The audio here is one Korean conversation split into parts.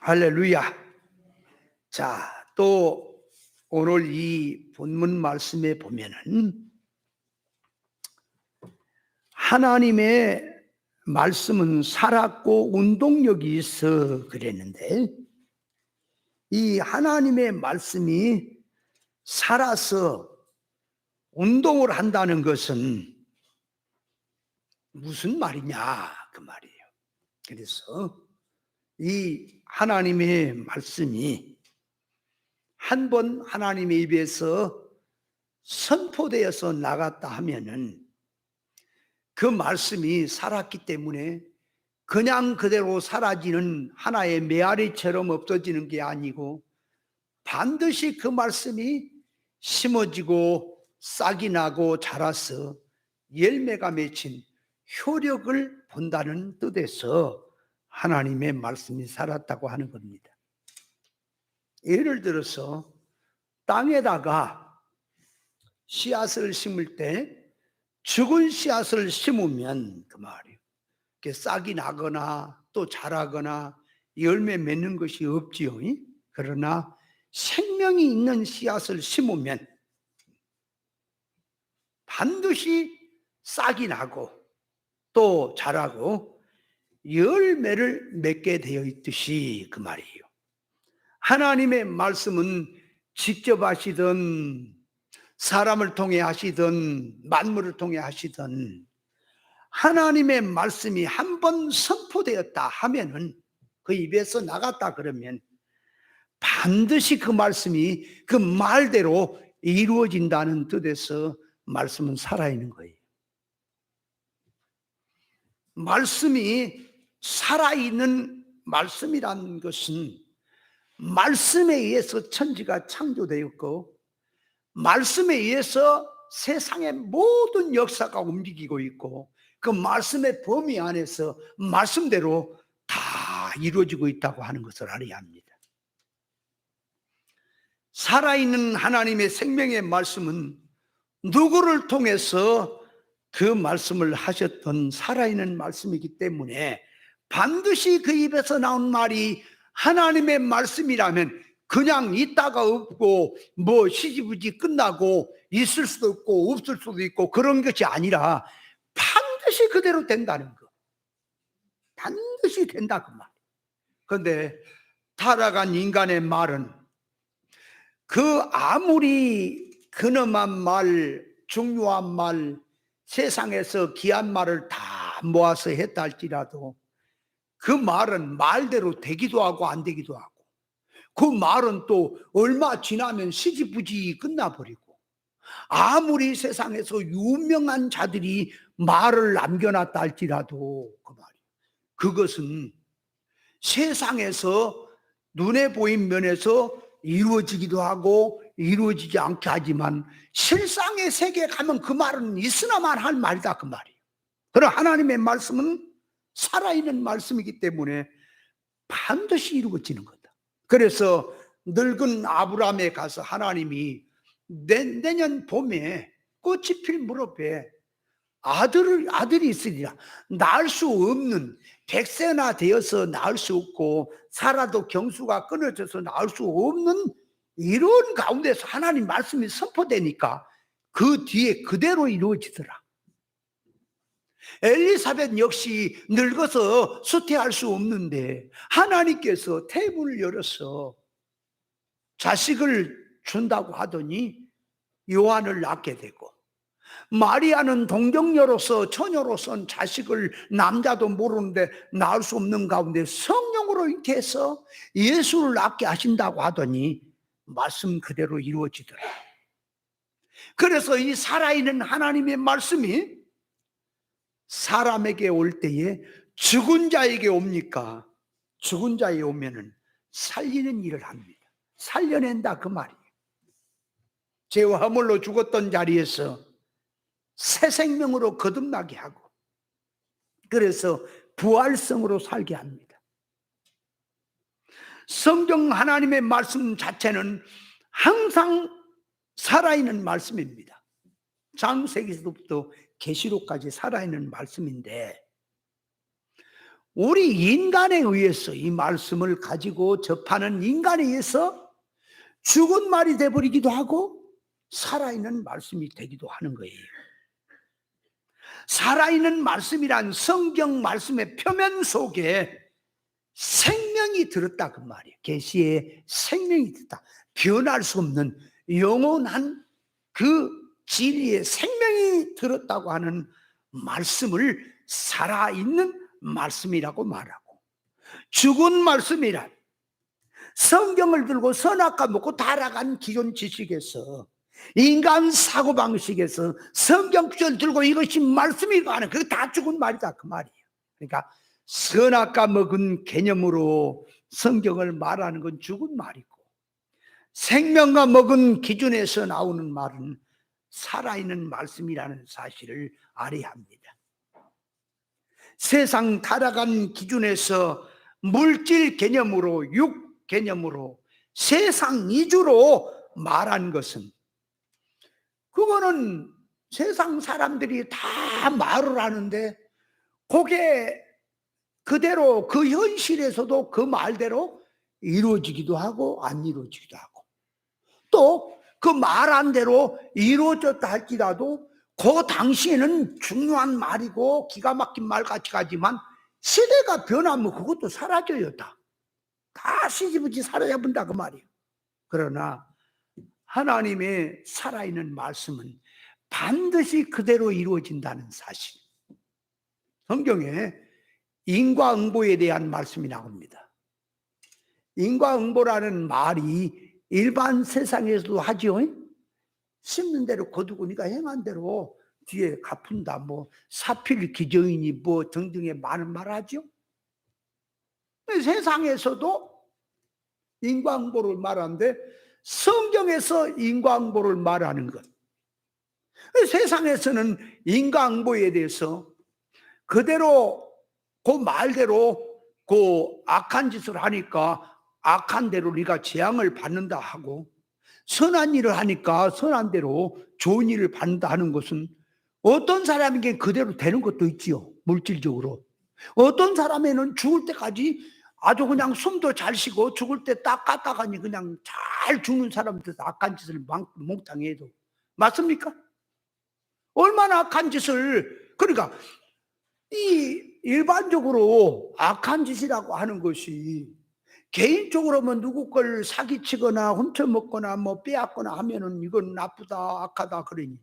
할렐루야. 자, 또 오늘 이 본문 말씀에 보면은 하나님의 말씀은 살았고 운동력이 있어 그랬는데, 이 하나님의 말씀이 살아서 운동을 한다는 것은 무슨 말이냐 그 말이에요. 그래서 이 하나님의 말씀이 한 번 하나님의 입에서 선포되어서 나갔다 하면은 그 말씀이 살았기 때문에 그냥 그대로 사라지는 하나의 메아리처럼 없어지는 게 아니고, 반드시 그 말씀이 심어지고 싹이 나고 자라서 열매가 맺힌 효력을 본다는 뜻에서 하나님의 말씀이 살았다고 하는 겁니다. 예를 들어서 땅에다가 씨앗을 심을 때 죽은 씨앗을 심으면 그 말이에요. 싹이 나거나 또 자라거나 열매 맺는 것이 없지요. 그러나 생명이 있는 씨앗을 심으면 반드시 싹이 나고 또 자라고 열매를 맺게 되어 있듯이 그 말이에요. 하나님의 말씀은 직접 하시든 사람을 통해 하시든 만물을 통해 하시든 하나님의 말씀이 한 번 선포되었다 하면은, 그 입에서 나갔다 그러면 반드시 그 말씀이 그 말대로 이루어진다는 뜻에서 말씀은 살아있는 거예요. 말씀이 살아있는 말씀이라는 것은 말씀에 의해서 천지가 창조되었고, 말씀에 의해서 세상의 모든 역사가 움직이고 있고, 그 말씀의 범위 안에서 말씀대로 다 이루어지고 있다고 하는 것을 알아야 합니다. 살아있는 하나님의 생명의 말씀은 누구를 통해서 그 말씀을 하셨던 살아있는 말씀이기 때문에 반드시 그 입에서 나온 말이 하나님의 말씀이라면 그냥 있다가 없고 뭐 시지부지 끝나고 있을 수도 있고 없을 수도 있고 그런 것이 아니라 반드시 그대로 된다는 거. 반드시 된다 그 말. 그런데 타락한 인간의 말은 그 아무리 근엄한 말, 중요한 말, 세상에서 귀한 말을 다 모아서 했다 할지라도 그 말은 말대로 되기도 하고 안 되기도 하고, 그 말은 또 얼마 지나면 시지부지 끝나버리고, 아무리 세상에서 유명한 자들이 말을 남겨놨다 할지라도 그 말이에요. 그것은 세상에서 눈에 보인 면에서 이루어지기도 하고 이루어지지 않게 하지만 실상의 세계에 가면 그 말은 있으나만 할 말이다 그 말이에요. 그러나 하나님의 말씀은 살아있는 말씀이기 때문에 반드시 이루어지는 거다. 그래서 늙은 아브라함에 가서 하나님이 내년 봄에 꽃이 필 무렵에 아들이 있으리라. 낳을 수 없는, 100세나 되어서 낳을 수 없고 살아도 경수가 끊어져서 낳을 수 없는 이런 가운데서 하나님 말씀이 선포되니까 그 뒤에 그대로 이루어지더라. 엘리사벳 역시 늙어서 수태할 수 없는데 하나님께서 태문을 열어서 자식을 준다고 하더니 요한을 낳게 되고, 마리아는 동정녀로서 처녀로선 자식을 남자도 모르는데 낳을 수 없는 가운데 성령으로 잉태해서 예수를 낳게 하신다고 하더니 말씀 그대로 이루어지더라. 그래서 이 살아있는 하나님의 말씀이 사람에게 올 때에 죽은 자에게 옵니까? 죽은 자에 오면은 살리는 일을 합니다. 살려낸다 그 말이에요. 죄와 허물로 죽었던 자리에서 새 생명으로 거듭나게 하고, 그래서 부활성으로 살게 합니다. 성경 하나님의 말씀 자체는 항상 살아있는 말씀입니다. 창세기서부터 계시록까지 살아있는 말씀인데, 우리 인간에 의해서 이 말씀을 가지고 접하는 인간에 의해서 죽은 말이 되어버리기도 하고 살아있는 말씀이 되기도 하는 거예요. 살아있는 말씀이란 성경 말씀의 표면 속에 생명이 들었다 그 말이에요. 계시에 생명이 들었다. 변할 수 없는 영원한 그 진리의 생명이 들었다고 하는 말씀을 살아있는 말씀이라고 말하고, 죽은 말씀이란 성경을 들고 선악과 먹고 타락한 기존 지식에서, 인간 사고방식에서 성경 구절 들고 이것이 말씀이고 하는, 그게 다 죽은 말이다 그 말이에요. 그러니까 선악과 먹은 개념으로 성경을 말하는 건 죽은 말이고, 생명과 먹은 기준에서 나오는 말은 살아있는 말씀이라는 사실을 알아야 합니다. 세상 타락한 기준에서 물질 개념으로, 육 개념으로, 세상 이주로 말한 것은, 그거는 세상 사람들이 다 말을 하는데 그게 그대로 그 현실에서도 그 말대로 이루어지기도 하고 안 이루어지기도 하고, 또 그 말한 대로 이루어졌다 할지라도 그 당시에는 중요한 말이고 기가 막힌 말 같이 가지만 시대가 변하면 그것도 사라져요. 다 시집없이 사라져본다 그 말이에요. 그러나 하나님의 살아있는 말씀은 반드시 그대로 이루어진다는 사실. 성경에 인과응보에 대한 말씀이 나옵니다. 인과응보라는 말이 일반 세상에서도 하죠. 심는 대로 거두고 네가 행한 대로 뒤에 갚은다, 뭐 사필 기저이니 뭐 등등의 많은 말 하죠. 세상에서도 인과응보를 말하는데 성경에서 인과응보를 말하는 것, 세상에서는 인과응보에 대해서 그대로 그 말대로 그 악한 짓을 하니까 악한 대로 네가 재앙을 받는다 하고, 선한 일을 하니까 선한 대로 좋은 일을 받는다 하는 것은 어떤 사람에게 그대로 되는 것도 있지요. 물질적으로 어떤 사람에는 죽을 때까지 아주 그냥 숨도 잘 쉬고 죽을 때 딱 까딱하니 그냥 잘 죽는 사람들, 악한 짓을 몽땅히 해도. 맞습니까? 얼마나 악한 짓을. 그러니까 이 일반적으로 악한 짓이라고 하는 것이 개인적으로 뭐 누구 걸 사기치거나 훔쳐먹거나 뭐 빼앗거나 하면은 이건 나쁘다 악하다 그러니,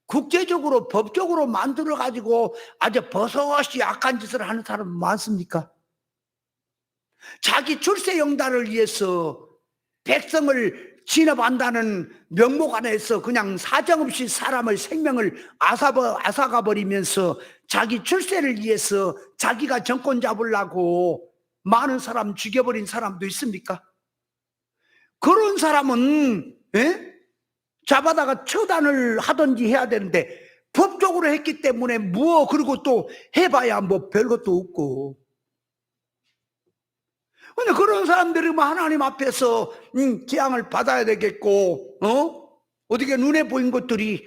국제적으로 법적으로 만들어 가지고 아주 버섯이 악한 짓을 하는 사람 많습니까? 자기 출세 영달을 위해서 백성을 진압한다는 명목 안에서 그냥 사정없이 사람의 생명을 앗아가 버리면서 자기 출세를 위해서 자기가 정권 잡으려고 많은 사람 죽여버린 사람도 있습니까? 그런 사람은 잡아다가 처단을 하든지 해야 되는데 법적으로 했기 때문에 그리고 또 해봐야 뭐 별것도 없고. 근데 그런 사람들이 뭐 하나님 앞에서 재앙을 받아야 되겠고, 어떻게 눈에 보인 것들이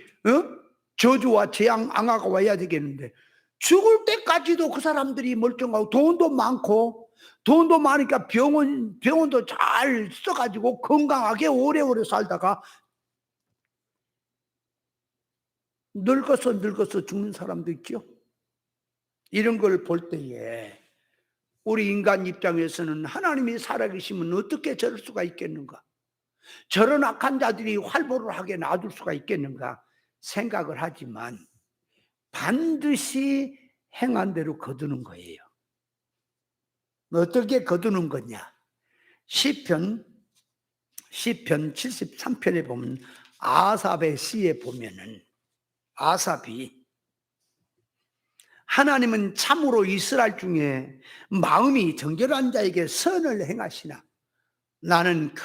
저주와 재앙, 앙화가 와야 되겠는데, 죽을 때까지도 그 사람들이 멀쩡하고 돈도 많으니까 병원도 잘 써가지고 건강하게 오래오래 살다가 늙어서 죽는 사람도 있죠. 이런 걸 볼 때에 우리 인간 입장에서는 하나님이 살아계시면 어떻게 저럴 수가 있겠는가, 저런 악한 자들이 활보를 하게 놔둘 수가 있겠는가 생각을 하지만 반드시 행한 대로 거두는 거예요. 어떻게 거두는 거냐? 시편 73편에 보면 아삽의 시에 보면은, 아삽이 하나님은 참으로 이스라엘 중에 마음이 정결한 자에게 선을 행하시나 나는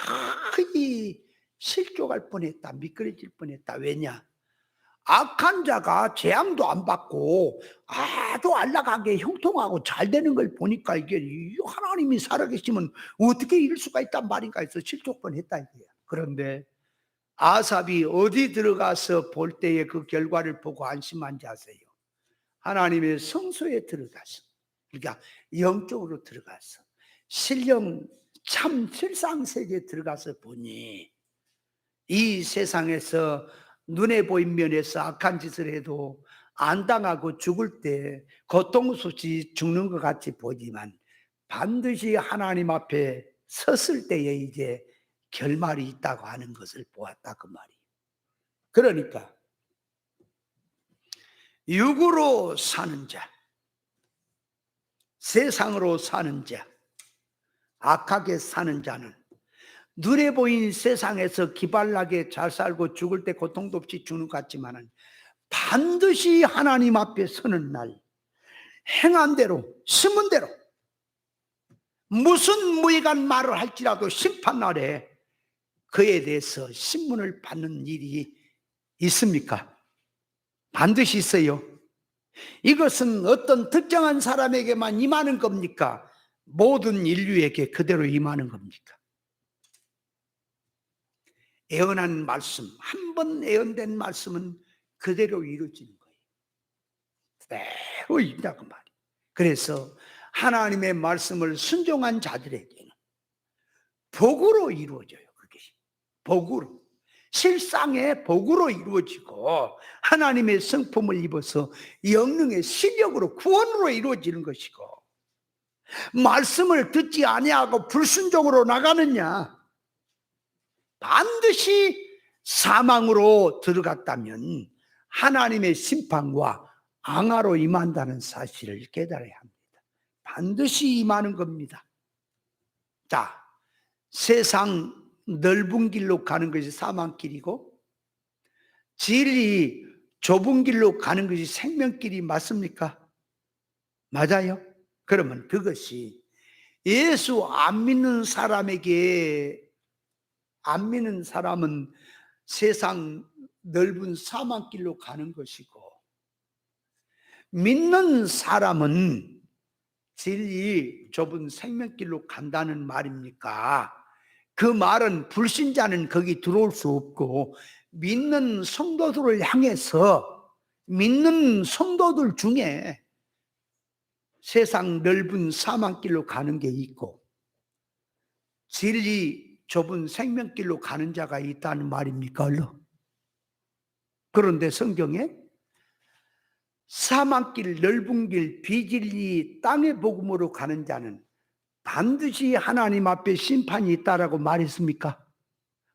거의 실족할 뻔했다, 미끄러질 뻔했다. 왜냐? 악한 자가 재앙도 안 받고 아주 안락하게 형통하고 잘 되는 걸 보니까 이게 하나님이 살아계시면 어떻게 이럴 수가 있단 말인가 해서 실족 뻔했다 이거야. 그런데 아삽이 어디 들어가서 볼 때에 그 결과를 보고 안심한지 아세요? 하나님의 성소에 들어가서 그러니까 영적으로 들어가서 신령 참 실상세계에 들어가서 보니 이 세상에서 눈에 보인 면에서 악한 짓을 해도 안 당하고 죽을 때 고통스럽이 죽는 것 같이 보지만 반드시 하나님 앞에 섰을 때에 이제 결말이 있다고 하는 것을 보았다 그 말이에요. 그러니까 육으로 사는 자, 세상으로 사는 자, 악하게 사는 자는 눈에 보인 세상에서 기발나게 잘 살고 죽을 때 고통도 없이 죽는 것 같지만은 반드시 하나님 앞에 서는 날 행한 대로 심은 대로 무슨 무익한 말을 할지라도 심판날에 그에 대해서 신문을 받는 일이 있습니까? 반드시 있어요. 이것은 어떤 특정한 사람에게만 임하는 겁니까? 모든 인류에게 그대로 임하는 겁니까? 예언한 말씀, 한 번 예언된 말씀은 그대로 이루어지는 거예요. 그대로 이룬다 그 말이에요. 그래서 하나님의 말씀을 순종한 자들에게는 복으로 이루어져요. 그게 복으로, 실상의 복으로 이루어지고 하나님의 성품을 입어서 영능의 실력으로 구원으로 이루어지는 것이고, 말씀을 듣지 아니하고 불순종으로 나가느냐 반드시 사망으로 들어갔다면 하나님의 심판과 앙하로 임한다는 사실을 깨달아야 합니다. 반드시 임하는 겁니다. 자, 세상 넓은 길로 가는 것이 사망길이고 진리 좁은 길로 가는 것이 생명길이 맞습니까? 맞아요. 그러면 그것이 예수 안 믿는 사람에게, 안 믿는 사람은 세상 넓은 사망길로 가는 것이고 믿는 사람은 진리 좁은 생명길로 간다는 말입니까? 그 말은 불신자는 거기 들어올 수 없고 믿는 성도들을 향해서 믿는 성도들 중에 세상 넓은 사망길로 가는 게 있고 진리 좁은 생명길로 가는 자가 있다는 말입니까? 그런데 성경에 사망길, 넓은 길, 비진리 땅의 복음으로 가는 자는 반드시 하나님 앞에 심판이 있다라고 말했습니까?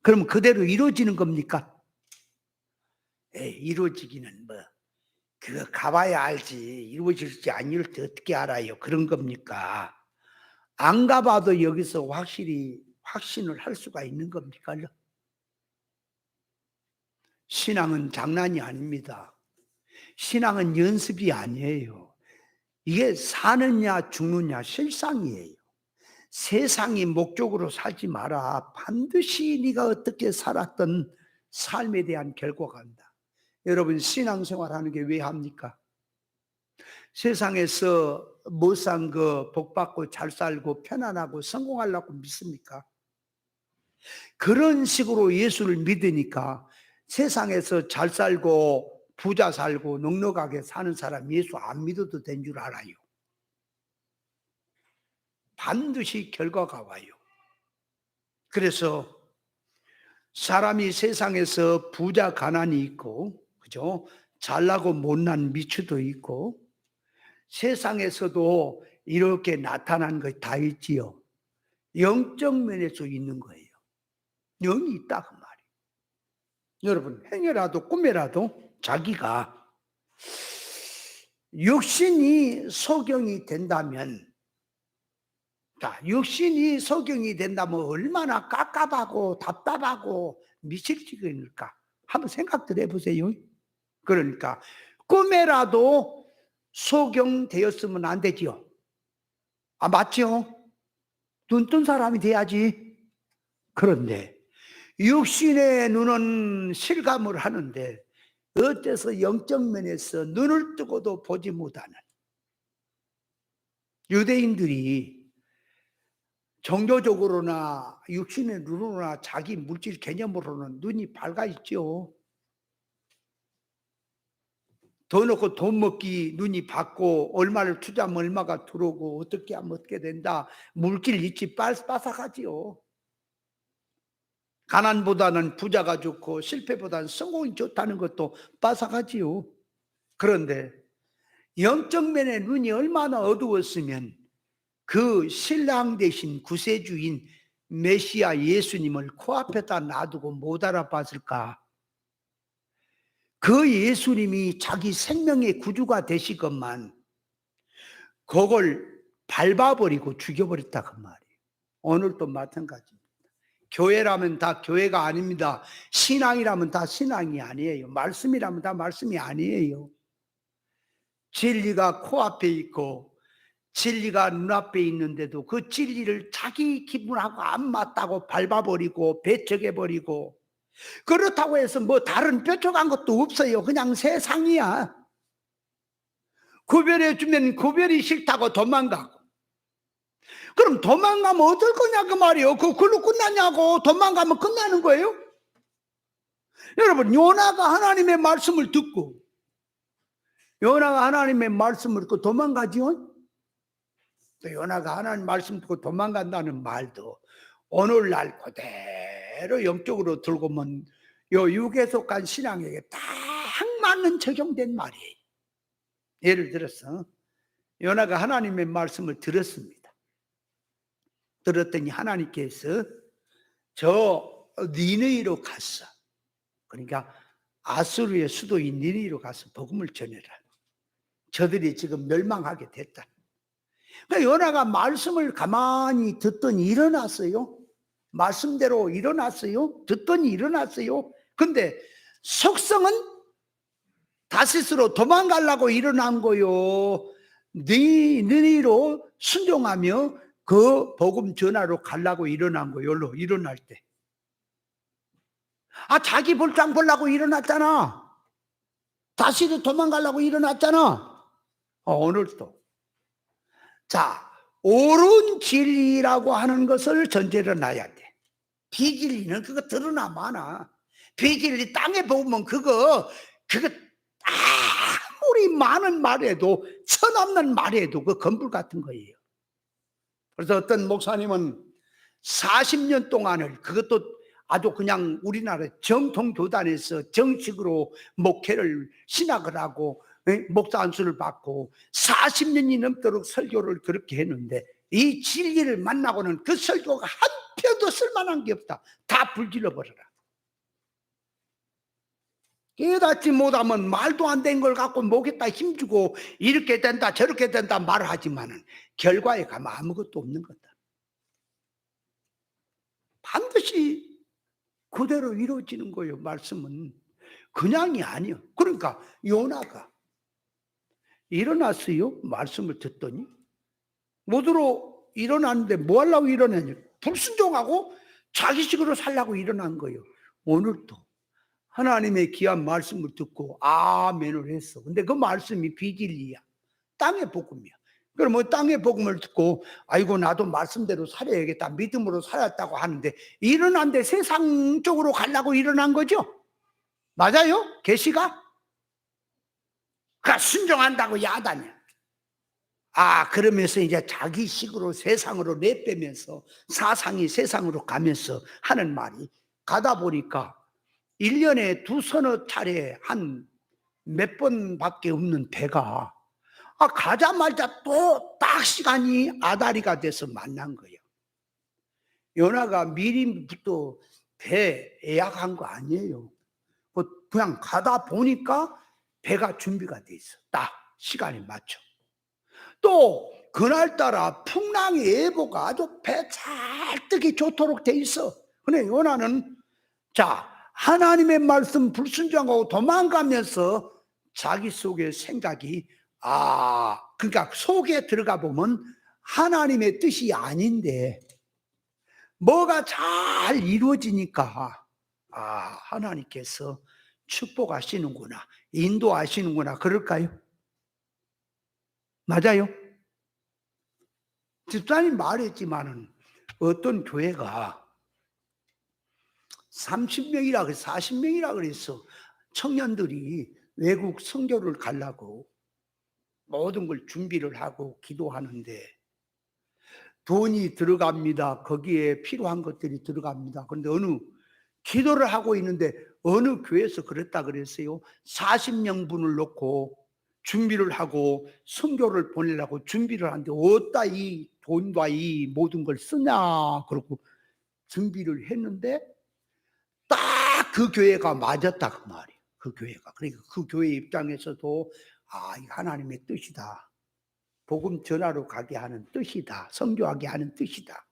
그럼 그대로 이루어지는 겁니까? 이루어지기는 그거 가봐야 알지. 이루어질지 안 이룰지 어떻게 알아요? 그런 겁니까? 안 가봐도 여기서 확신을 할 수가 있는 겁니까? 신앙은 장난이 아닙니다. 신앙은 연습이 아니에요. 이게 사느냐 죽느냐 실상이에요. 세상이 목적으로 살지 마라. 반드시 네가 어떻게 살았던 삶에 대한 결과가 간다. 여러분 신앙생활하는 게 왜 합니까? 세상에서 못 산 거 복받고 잘 살고 편안하고 성공하려고 믿습니까? 그런 식으로 예수를 믿으니까 세상에서 잘 살고 부자 살고 넉넉하게 사는 사람 예수 안 믿어도 된 줄 알아요. 반드시 결과가 와요. 그래서 사람이 세상에서 부자 가난이 있고, 그죠? 잘나고 못난 미추도 있고, 세상에서도 이렇게 나타난 것 다 있지요. 영적 면에서 있는 거예요. 영이 있다 그 말이에요. 여러분 행여라도 꿈에라도 자기가 육신이 소경이 된다면, 자, 육신이 소경이 된다면 얼마나 깝깝하고 답답하고 미칠지경일까 한번 생각들 해보세요. 그러니까 꿈에라도 소경되었으면 안 되지요. 아, 맞죠? 눈 뜬 사람이 돼야지. 그런데 육신의 눈은 실감을 하는데 어째서 영적 면에서 눈을 뜨고도 보지 못하는 유대인들이 종교적으로나 육신의 눈으로나 자기 물질 개념으로는 눈이 밝아 있죠. 더 넣고 돈 먹기 눈이 밝고 얼마를 투자하면 얼마가 들어오고 어떻게 하면 어떻게 된다. 물길 있지 빠삭하지요. 가난보다는 부자가 좋고 실패보다는 성공이 좋다는 것도 빠삭하지요. 그런데 영적 면의 눈이 얼마나 어두웠으면 그 신랑 대신 구세주인 메시아 예수님을 코앞에다 놔두고 못 알아봤을까? 그 예수님이 자기 생명의 구주가 되시건만 그걸 밟아버리고 죽여버렸다 그 말이에요. 오늘도 마찬가지입니다. 교회라면 다 교회가 아닙니다. 신앙이라면 다 신앙이 아니에요. 말씀이라면 다 말씀이 아니에요. 진리가 코앞에 있고 진리가 눈앞에 있는데도 그 진리를 자기 기분하고 안 맞다고 밟아버리고 배척해버리고, 그렇다고 해서 뭐 다른 뾰족한 것도 없어요. 그냥 세상이야. 구별해주면 구별이 싫다고 도망가고, 그럼 도망가면 어떨 거냐 그 말이에요. 그걸로 끝나냐고. 도망가면 끝나는 거예요. 여러분, 요나가 하나님의 말씀을 듣고 도망가지요. 또 요나가 하나님 말씀 듣고 도망간다는 말도 오늘날 그대로 영적으로 들고 오면 요 육에 속한 신앙에게 딱 맞는 적용된 말이에요. 예를 들어서 요나가 하나님의 말씀을 들었습니다. 들었더니 하나님께서 저 니느이로 갔어. 그러니까 아수르의 수도인 니느이로 가서 복음을 전해라. 저들이 지금 멸망하게 됐다. 그러니까 요나가 말씀을 가만히 듣더니 일어났어요. 말씀대로 일어났어요. 듣더니 일어났어요. 근데 속성은 다시스로 도망가려고 일어난 거요. 니느이로 순종하며 그 복음 전하러 가려고 일어난 거요. 일어날 때. 자기 볼장 보려고 일어났잖아. 다시도 도망가려고 일어났잖아. 오늘도. 자, 옳은 진리라고 하는 것을 전제로 놔야 돼. 비진리는 그거 드러나 마나. 비진리 땅에 보면 그거 아무리 많은 말해도 천없는 말해도 그 건불 같은 거예요. 그래서 어떤 목사님은 40년 동안을, 그것도 아주 그냥 우리나라 정통 교단에서 정식으로 목회를 신학을 하고 목사 안수를 받고 40년이 넘도록 설교를 그렇게 했는데, 이 진리를 만나고는 그 설교가 한 편도 쓸만한 게 없다. 다 불질러 버려라. 깨닫지 못하면 말도 안 된 걸 갖고 목에다 힘주고 이렇게 된다 저렇게 된다 말을 하지만은 결과에 가면 아무것도 없는 거다. 반드시 그대로 이루어지는 거예요. 말씀은 그냥이 아니요. 그러니까 요나가 일어났어요. 말씀을 듣더니 모두로 일어났는데 뭐 하려고 일어나냐? 불순종하고 자기식으로 살려고 일어난 거예요. 오늘도 하나님의 귀한 말씀을 듣고 아멘을 했어. 근데 그 말씀이 비진리야. 땅의 복음이야. 그럼 뭐 땅의 복음을 듣고 아이고 나도 말씀대로 살아야겠다, 믿음으로 살았다고 하는데 일어난데 세상 쪽으로 가려고 일어난 거죠. 맞아요? 계시가? 그러니까 순종한다고 야단이야. 그러면서 이제 자기식으로 세상으로 내빼면서 사상이 세상으로 가면서 하는 말이, 가다 보니까 1년에 두서너 차례 한 몇 번밖에 없는 배가 가자마자 또 딱 시간이 아다리가 돼서 만난 거예요. 요나가 미리부터 배 예약한 거 아니에요. 그냥 가다 보니까 배가 준비가 돼 있어. 딱 시간에 맞춰. 또 그날따라 풍랑의 예보가 아주 배 잘 뜨기 좋도록 돼 있어. 근데 요나는 하나님의 말씀 불순종하고 도망가면서 자기 속의 생각이 그러니까 속에 들어가 보면 하나님의 뜻이 아닌데 뭐가 잘 이루어지니까 하나님께서 축복하시는구나, 인도하시는구나, 그럴까요? 맞아요? 집사님 말했지만은 어떤 교회가 30명이라 그래서 40명이라 그래서 청년들이 외국 선교를 가려고 모든 걸 준비를 하고 기도하는데 돈이 들어갑니다. 거기에 필요한 것들이 들어갑니다. 그런데 기도를 하고 있는데 어느 교회에서 그랬다 그랬어요. 40명분을 놓고 준비를 하고 선교를 보내려고 준비를 하는데 어디다 이 돈과 이 모든 걸 쓰냐 그러고 준비를 했는데 딱 그 교회가 맞았다 그 말이에요. 그 교회가. 그러니까 그 교회 입장에서도 이 하나님의 뜻이다. 복음 전하러 가게 하는 뜻이다. 선교하게 하는 뜻이다.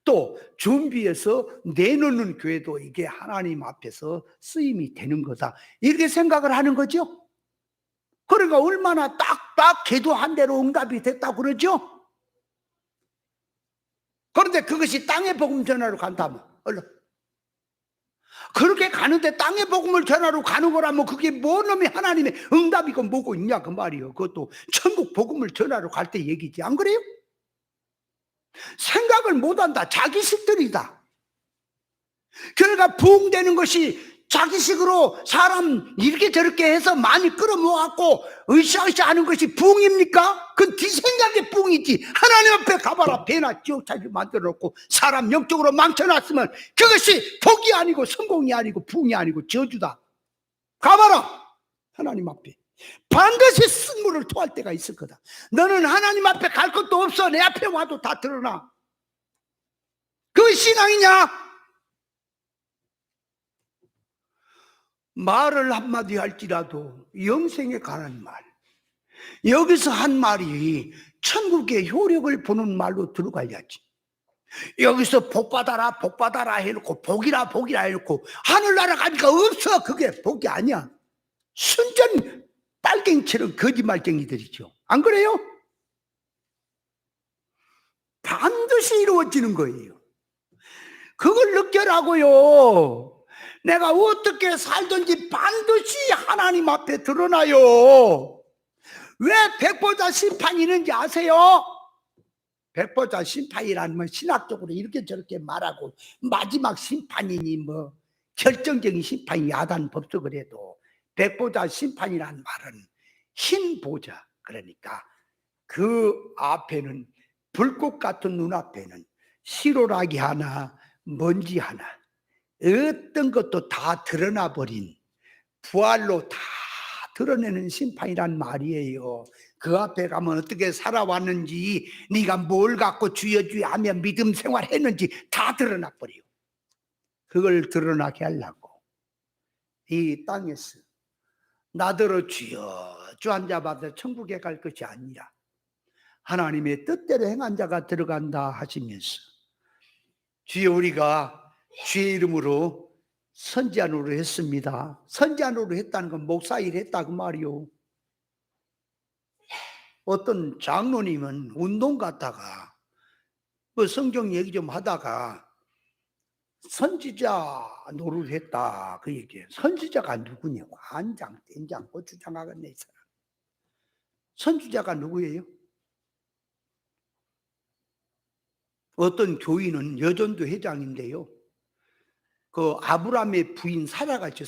또 준비해서 내놓는 교회도 이게 하나님 앞에서 쓰임이 되는 거다. 이렇게 생각을 하는 거죠. 그러니까 얼마나 딱딱 기도한 대로 응답이 됐다고 그러죠. 그런데 그것이 땅의 복음 전하러 간다면 얼른 그렇게 가는데 땅의 복음을 전하러 가는 거라면 그게 뭔 놈이 하나님의 응답이고 뭐고 있냐 그 말이에요. 그것도 천국 복음을 전하러 갈 때 얘기지 안 그래요? 생각을 못한다. 자기식들이다. 그러니까 부흥되는 것이 자기식으로 사람 이렇게 저렇게 해서 많이 끌어모아갖고 으쌰으쌰 하는 것이 부흥입니까? 그건 네 생각의 부흥이지. 하나님 앞에 가봐라. 배나 지옥차게 만들어놓고 사람 영적으로 망쳐놨으면 그것이 복이 아니고 성공이 아니고 부흥이 아니고 저주다. 가봐라. 하나님 앞에 반드시 승부를 토할 때가 있을 거다. 너는 하나님 앞에 갈 것도 없어. 내 앞에 와도 다 드러나. 그게 신앙이냐? 말을 한마디 할지라도 영생에 관한 말, 여기서 한 말이 천국의 효력을 보는 말로 들어가야지. 여기서 복 받아라 복 받아라 해놓고 복이라 복이라 해놓고 하늘나라 가니까 없어. 그게 복이 아니야. 순전 빨갱이처럼 거짓말쟁이들이죠. 안 그래요? 반드시 이루어지는 거예요. 그걸 느껴라고요. 내가 어떻게 살든지 반드시 하나님 앞에 드러나요. 왜 백보자 심판이 있는지 아세요? 백보자 심판이라는 건 신학적으로 이렇게 저렇게 말하고 마지막 심판이니 뭐 결정적인 심판이 야단 법석을 해도 백보자 심판이라는 말은 흰 보자, 그러니까 그 앞에는 불꽃 같은 눈앞에는 시로라기 하나 먼지 하나 어떤 것도 다 드러나 버린 부활로 다 드러내는 심판이란 말이에요. 그 앞에 가면 어떻게 살아왔는지, 네가 뭘 갖고 주여 주여 하며 믿음 생활했는지 다 드러나 버려요. 그걸 드러나게 하려고 이 땅에서 나더러 주여 주 한 자 받아 천국에 갈 것이 아니라 하나님의 뜻대로 행한 자가 들어간다 하시면서 주여 우리가 주의 이름으로 선지자 노릇 했습니다. 선지자 노릇 했다는 건 목사 일 했다 그 말이요. 어떤 장로님은 운동 갔다가 뭐 성경 얘기 좀 하다가 선지자 노릇 했다 그 얘기예요. 선지자가 누구냐? 간장, 된장, 고추장 하겠네 이 사람. 선지자가 누구예요? 어떤 교인은 여전도 회장인데요. 그 아브라함의 부인 사라가 있죠.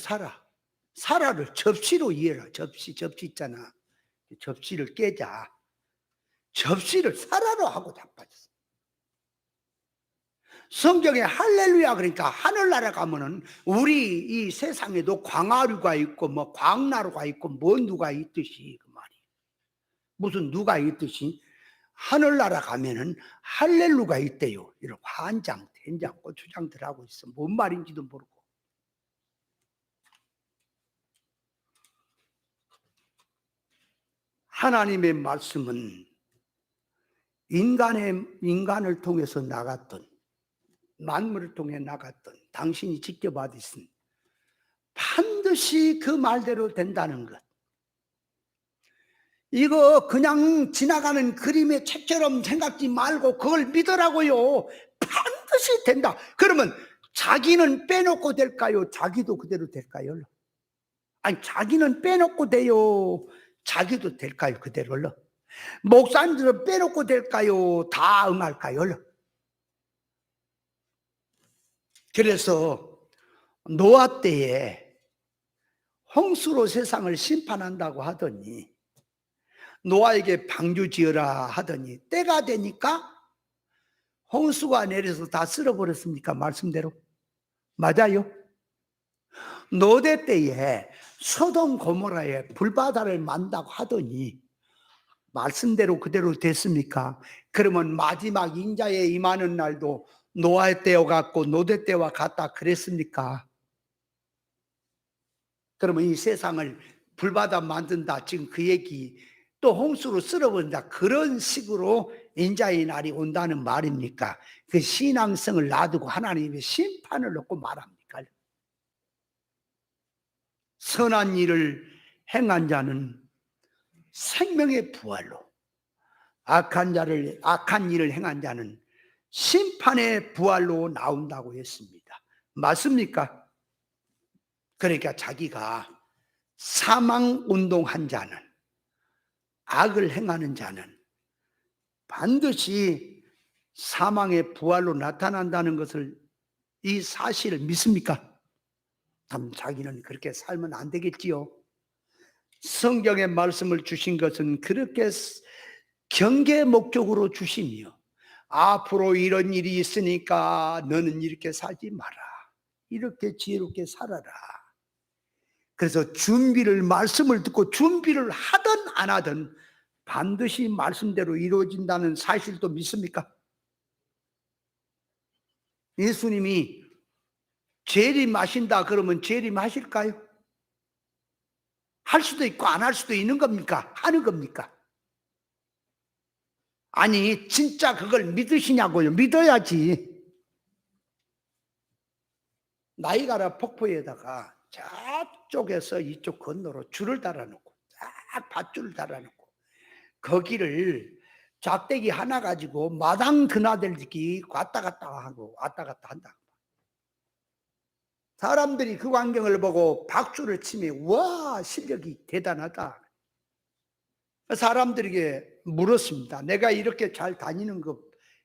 사라를 접시로 이해라. 접시 있잖아. 접시를 깨자. 접시를 사라로 하고 자빠졌어. 성경에 할렐루야 그러니까 하늘나라 가면은 우리 이 세상에도 광아류가 있고 뭐 광나루가 있고 뭐 누가 있듯이 그 말이. 무슨 누가 있듯이 하늘나라 가면은 할렐루가 있대요. 이런 환장, 된장, 고추장 들하고 있어. 뭔 말인지도 모르고. 하나님의 말씀은 인간을 통해서 나갔던, 만물을 통해 나갔던, 당신이 직접 받으신 반드시 그 말대로 된다는 것. 이거 그냥 지나가는 그림의 책처럼 생각지 말고 그걸 믿으라고요. 반드시 된다. 그러면 자기는 빼놓고 될까요? 자기도 그대로 될까요? 아니 자기는 빼놓고 돼요. 자기도 될까요? 그대로? 목사님들은 빼놓고 될까요? 다 응할까요? 그래서 노아 때에 홍수로 세상을 심판한다고 하더니, 노아에게 방주 지어라 하더니 때가 되니까 홍수가 내려서 다 쓸어버렸습니까? 말씀대로. 맞아요. 노대 때에 소돔 고모라에 불바다를 만다고 하더니 말씀대로 그대로 됐습니까? 그러면 마지막 인자에 임하는 날도 노아의 때와 같고 노대 때와 같다 그랬습니까? 그러면 이 세상을 불바다 만든다, 지금 그 얘기, 또 홍수로 쓸어버린다, 그런 식으로 인자의 날이 온다는 말입니까? 그 신앙성을 놔두고 하나님의 심판을 놓고 말합니까? 선한 일을 행한 자는 생명의 부활로, 악한 일을 행한 자는 심판의 부활로 나온다고 했습니다. 맞습니까? 그러니까 자기가 사망 운동한 자는, 악을 행하는 자는 반드시 사망의 부활로 나타난다는 것을, 이 사실을 믿습니까? 그럼 자기는 그렇게 살면 안 되겠지요. 성경의 말씀을 주신 것은 그렇게 경계 목적으로 주시며, 앞으로 이런 일이 있으니까 너는 이렇게 살지 마라, 이렇게 지혜롭게 살아라. 그래서 말씀을 듣고 준비를 하든 안 하든 반드시 말씀대로 이루어진다는 사실도 믿습니까? 예수님이 재림하신다 그러면 재림하실까요? 할 수도 있고 안 할 수도 있는 겁니까? 하는 겁니까? 아니, 진짜 그걸 믿으시냐고요? 믿어야지. 나이가라 폭포에다가 저쪽에서 이쪽 건너로 줄을 달아놓고, 쫙 밧줄을 달아놓고, 거기를 작대기 하나 가지고 마당 드나들기 왔다 갔다 하고 왔다 갔다 한다. 사람들이 그 광경을 보고 박수를 치며 와, 실력이 대단하다. 사람들에게 물었습니다. 내가 이렇게 잘 다니는 거,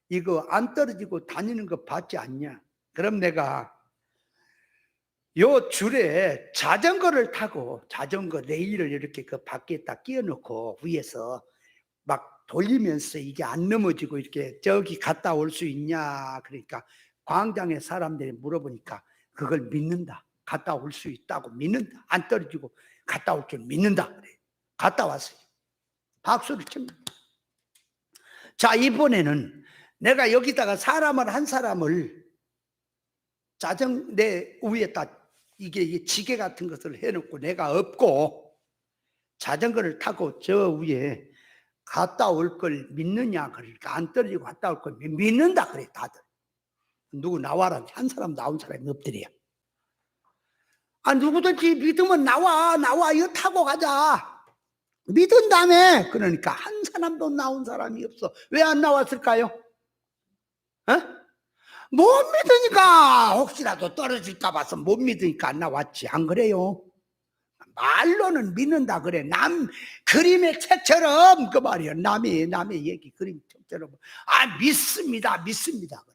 이거 안 떨어지고 다니는 거 봤지 않냐? 그럼 내가 요 줄에 자전거를 타고, 자전거 레일을 이렇게 그 밖에다 끼워놓고 위에서 막 돌리면서 이게 안 넘어지고 이렇게 저기 갔다 올 수 있냐? 그러니까 광장의 사람들이 물어보니까 그걸 믿는다. 갔다 올 수 있다고 믿는다. 안 떨어지고 갔다 올 줄 믿는다. 그래. 갔다 왔어요. 박수를 칩니다. 자, 이번에는 내가 여기다가 한 사람을 내 위에다 이게 지게 같은 것을 해놓고 내가 업고 자전거를 타고 저 위에 갔다 올 걸 믿느냐? 그러니까 안 떨어지고 갔다 올 걸 믿는다 그래. 다들 누구 나와라, 한 사람 나온 사람이 없더래요. 아, 누구든지 믿으면 나와 이거 타고 가자, 믿은 다음에. 그러니까 한 사람도 나온 사람이 없어. 왜 안 나왔을까요? 못 믿으니까, 혹시라도 떨어질까 봐서 못 믿으니까 안 나왔지. 안 그래요? 말로는 믿는다 그래. 그림의 책처럼 그 말이야. 남의 얘기 그림 책처럼. 믿습니다 그래.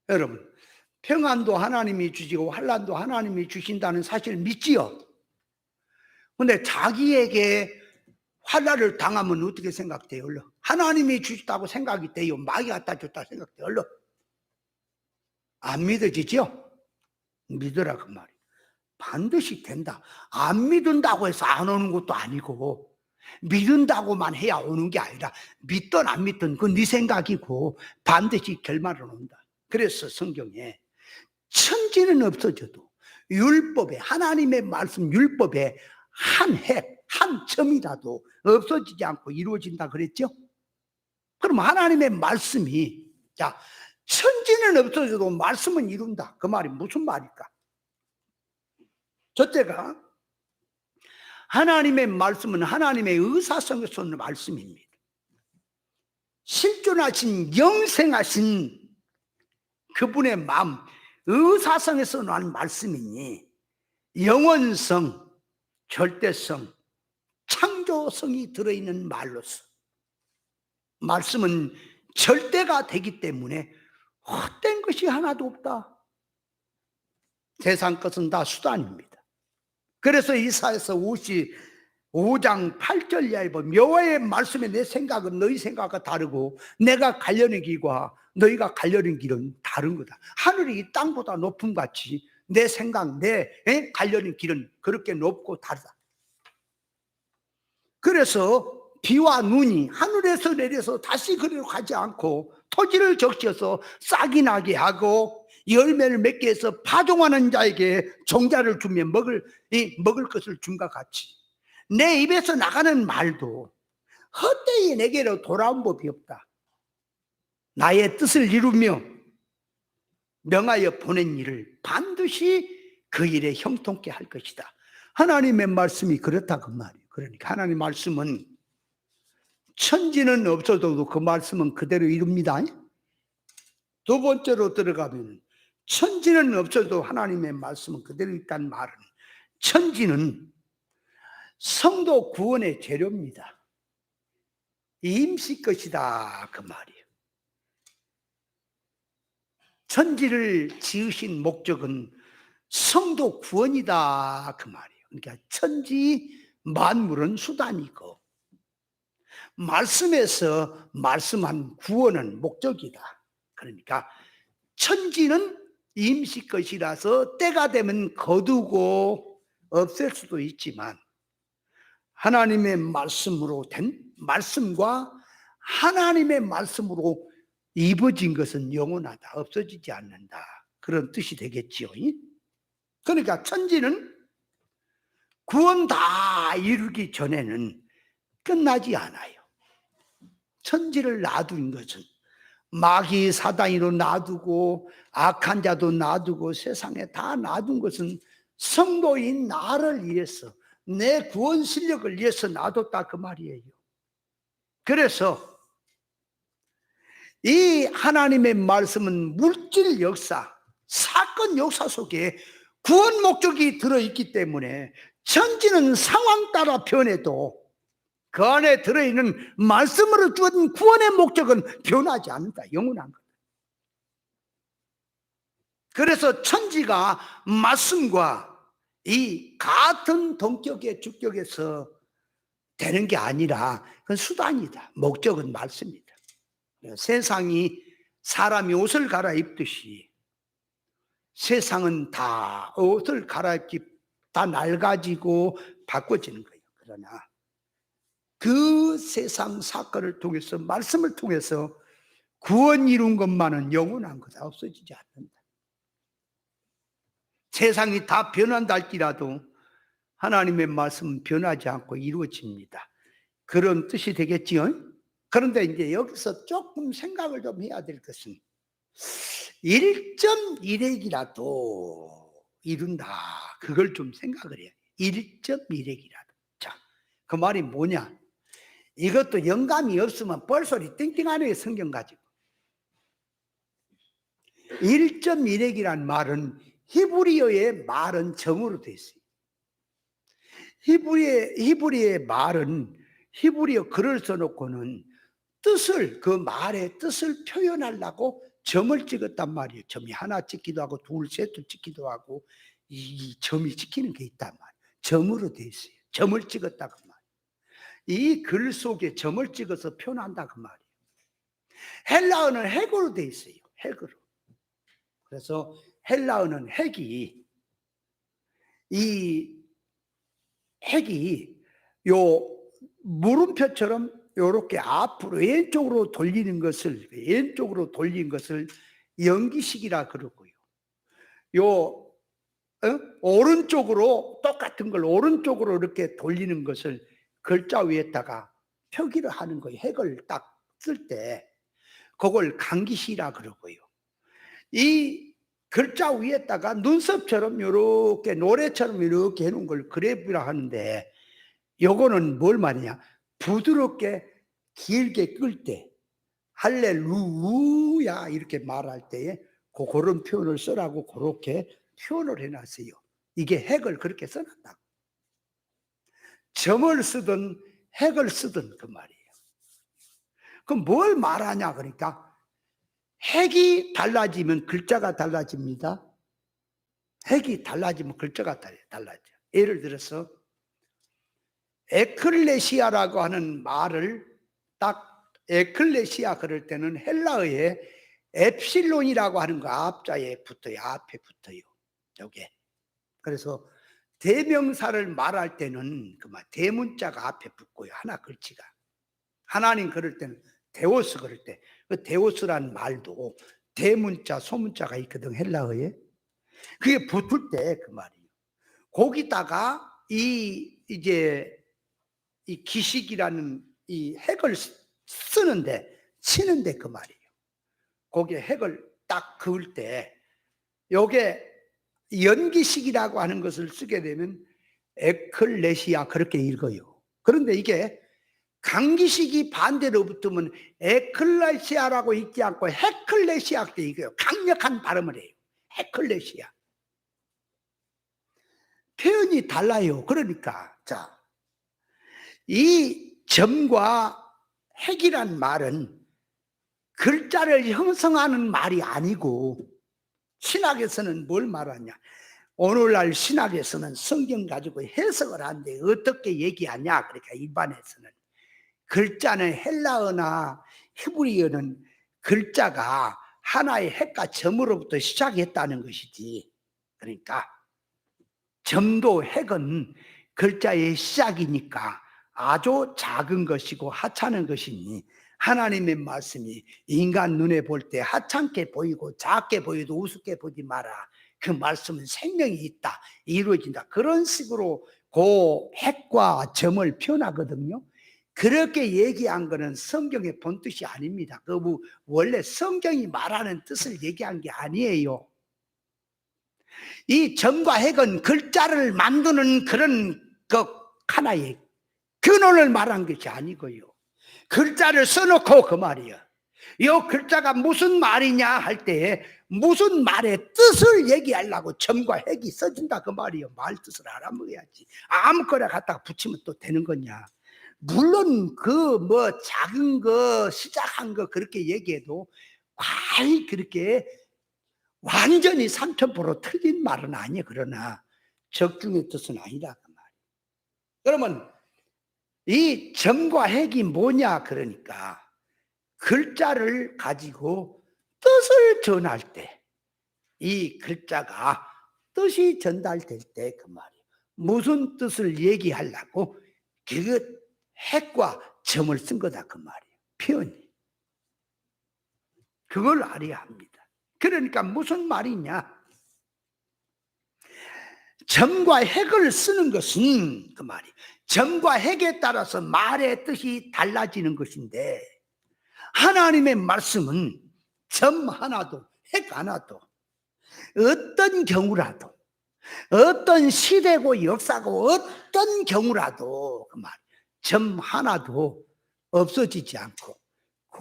여러분, 평안도 하나님이 주시고 환난도 하나님이 주신다는 사실 믿지요? 근데 자기에게 환난을 당하면 어떻게 생각돼요? 얼른 하나님이 주셨다고 생각이 돼요? 마귀 갖다 줬다 생각돼요? 얼른 안 믿어지죠? 믿으라 그 말이에요. 반드시 된다. 안 믿는다고 해서 안 오는 것도 아니고, 믿는다고만 해야 오는 게 아니라 믿든 안 믿든 그건 네 생각이고 반드시 결말은 온다. 그래서 성경에 천지는 없어져도 율법에, 하나님의 말씀 율법에 한 핵, 한 점이라도 없어지지 않고 이루어진다 그랬죠? 그럼 하나님의 말씀이, 자, 천지는 없어져도 말씀은 이룬다. 그 말이 무슨 말일까? 저때가 하나님의 말씀은 하나님의 의사성에서 오는 말씀입니다. 실존하신 영생하신 그분의 마음, 의사성에서 난 말씀이니 영원성, 절대성, 창조성이 들어있는 말로서 말씀은 절대가 되기 때문에 헛된 것이 하나도 없다. 세상 것은 다 수단입니다. 그래서 이사야서 55장 8절 이하에 보면 여호와의 말씀에 내 생각은 너희 생각과 다르고 내가 가려는 길과 너희가 가려는 길은 다른 거다. 하늘이 이 땅보다 높음 같이 내 생각, 내 가려는 길은 그렇게 높고 다르다. 그래서 비와 눈이 하늘에서 내려서 다시 그리로 가지 않고 토지를 적셔서 싹이 나게 하고 열매를 맺게 해서 파종하는 자에게 종자를 주며 먹을 것을 줌과 같이 내 입에서 나가는 말도 헛되이 내게로 돌아온 법이 없다. 나의 뜻을 이루며 명하여 보낸 일을 반드시 그 일에 형통케 할 것이다. 하나님의 말씀이 그렇다 그 말이에요. 그러니까 하나님의 말씀은 천지는 없어도 그 말씀은 그대로 이룹니다. 두 번째로 들어가면 천지는 없어도 하나님의 말씀은 그대로 있다는 말은 천지는 성도 구원의 재료입니다. 임시 것이다 그 말이에요. 천지를 지으신 목적은 성도 구원이다 그 말이에요. 그러니까 천지 만물은 수단이고 말씀에서 말씀한 구원은 목적이다. 그러니까 천지는 임시 것이라서 때가 되면 거두고 없앨 수도 있지만 하나님의 말씀으로 된 말씀과 하나님의 말씀으로 입어진 것은 영원하다. 없어지지 않는다. 그런 뜻이 되겠지요. 그러니까 천지는 구원 다 이루기 전에는 끝나지 않아요. 천지를 놔둔 것은 마귀 사단이로 놔두고 악한 자도 놔두고 세상에 다 놔둔 것은 성도인 나를 위해서 내 구원 실력을 위해서 놔뒀다 그 말이에요. 그래서 이 하나님의 말씀은 물질 역사, 사건 역사 속에 구원 목적이 들어있기 때문에 천지는 상황 따라 변해도 그 안에 들어있는 말씀으로 주어진 구원의 목적은 변하지 않는다. 영원한 것. 그래서 천지가 말씀과 이 같은 동격의 주격에서 되는 게 아니라 그건 수단이다. 목적은 말씀이다. 세상이 사람이 옷을 갈아입듯이 세상은 다 옷을 갈아입기 다 낡아지고 바꿔지는 거예요. 그러나 그 세상 사건을 통해서 말씀을 통해서 구원 이룬 것만은 영원한 거다. 없어지지 않는다. 세상이 다 변한다 할지라도 하나님의 말씀은 변하지 않고 이루어집니다. 그런 뜻이 되겠지요. 그런데 이제 여기서 조금 생각을 좀 해야 될 것은 1.1핵이라도 이룬다. 그걸 좀 생각을 해야 돼요. 1.1핵이라도. 자, 그 말이 뭐냐? 이것도 영감이 없으면 뻘소리 띵띵하네요. 성경 가지고. 1.1핵이란 말은 히브리어의 말은 정으로 되어 있어요. 히브리어의 말은 히브리어 글을 써놓고는 뜻을, 그 말의 뜻을 표현하려고 점을 찍었단 말이에요. 점이 하나 찍기도 하고 둘, 셋을 찍기도 하고 이 점이 찍히는 게 있단 말이에요. 점으로 되어 있어요. 점을 찍었다 그 말이에요. 이 글 속에 점을 찍어서 표현한다 그 말이에요. 헬라어는 핵으로 되어 있어요. 핵으로. 그래서 헬라어는 핵이 요 물음표처럼 요렇게 앞으로 왼쪽으로 돌리는 것을 연기식이라 그러고요. 오른쪽으로 똑같은 걸 오른쪽으로 이렇게 돌리는 것을 글자 위에다가 표기를 하는 거예요. 핵을 딱 쓸 때 그걸 강기시라 그러고요. 이 글자 위에다가 눈썹처럼 이렇게 노래처럼 이렇게 해놓은 걸 그래프라 하는데 요거는 뭘 말이냐? 부드럽게 길게 끌 때 할렐루야 이렇게 말할 때에 그런 표현을 쓰라고 그렇게 표현을 해놨어요. 이게 핵을 그렇게 써놨다. 점을 쓰든 핵을 쓰든 그 말이에요. 그럼 뭘 말하냐 그러니까 핵이 달라지면 글자가 달라집니다. 핵이 달라지면 글자가 달라져. 예를 들어서 에클레시아라고 하는 말을 딱 에클레시아 그럴 때는 헬라어에 엡실론이라고 하는 거 앞자에 붙어요. 앞에 붙어요. 요게. 그래서 대명사를 말할 때는 그만 대문자가 앞에 붙고요. 하나 글씨가. 하나님 그럴 때는 데오스 그럴 때. 그 데오스란 말도 대문자, 소문자가 있거든, 헬라어에. 그게 붙을 때 그 말이에요. 거기다가 이제 이 기식이라는 이 핵을 쓰는데, 치는데 그 말이에요. 거기에 핵을 딱 그을 때, 요게 연기식이라고 하는 것을 쓰게 되면 에클레시아 그렇게 읽어요. 그런데 이게 강기식이 반대로 붙으면 에클레시아라고 읽지 않고 헤클레시아 때 읽어요. 강력한 발음을 해요. 헤클레시아. 표현이 달라요. 그러니까 자, 이 점과 핵이란 말은 글자를 형성하는 말이 아니고, 신학에서는 뭘 말하냐, 오늘날 신학에서는 성경 가지고 해석을 하는데 어떻게 얘기하냐, 그러니까 일반에서는 글자는 헬라어나 히브리어는 글자가 하나의 핵과 점으로부터 시작했다는 것이지, 그러니까 점도 핵은 글자의 시작이니까 아주 작은 것이고 하찮은 것이니, 하나님의 말씀이 인간 눈에 볼 때 하찮게 보이고 작게 보여도 우습게 보지 마라. 그 말씀은 생명이 있다, 이루어진다, 그런 식으로 그 핵과 점을 표현하거든요. 그렇게 얘기한 거는 성경의 본뜻이 아닙니다. 그 원래 성경이 말하는 뜻을 얘기한 게 아니에요. 이 점과 핵은 글자를 만드는 그런 그 하나의 근원을 말한 것이 아니고요. 글자를 써놓고 그 말이에요. 이 글자가 무슨 말이냐 할 때 무슨 말의 뜻을 얘기하려고 점과 핵이 써진다 그 말이에요. 말 뜻을 알아먹어야지. 아무거나 갖다가 붙이면 또 되는 거냐. 물론 그 뭐 작은 거 시작한 거 그렇게 얘기해도 과히 그렇게 완전히 3000% 틀린 말은 아니에요. 그러나 적중의 뜻은 아니다 그 말이에요. 그러면 이 점과 핵이 뭐냐, 그러니까 글자를 가지고 뜻을 전할 때, 이 글자가 뜻이 전달될 때 그 말이에요. 무슨 뜻을 얘기하려고 그 핵과 점을 쓴 거다 그 말이에요. 표현이. 그걸 알아야 합니다. 그러니까 무슨 말이냐, 점과 핵을 쓰는 것은 그 말이 점과 핵에 따라서 말의 뜻이 달라지는 것인데, 하나님의 말씀은 점 하나도 핵 하나도 어떤 경우라도, 어떤 시대고 역사고 어떤 경우라도 그 말 점 하나도 없어지지 않고 그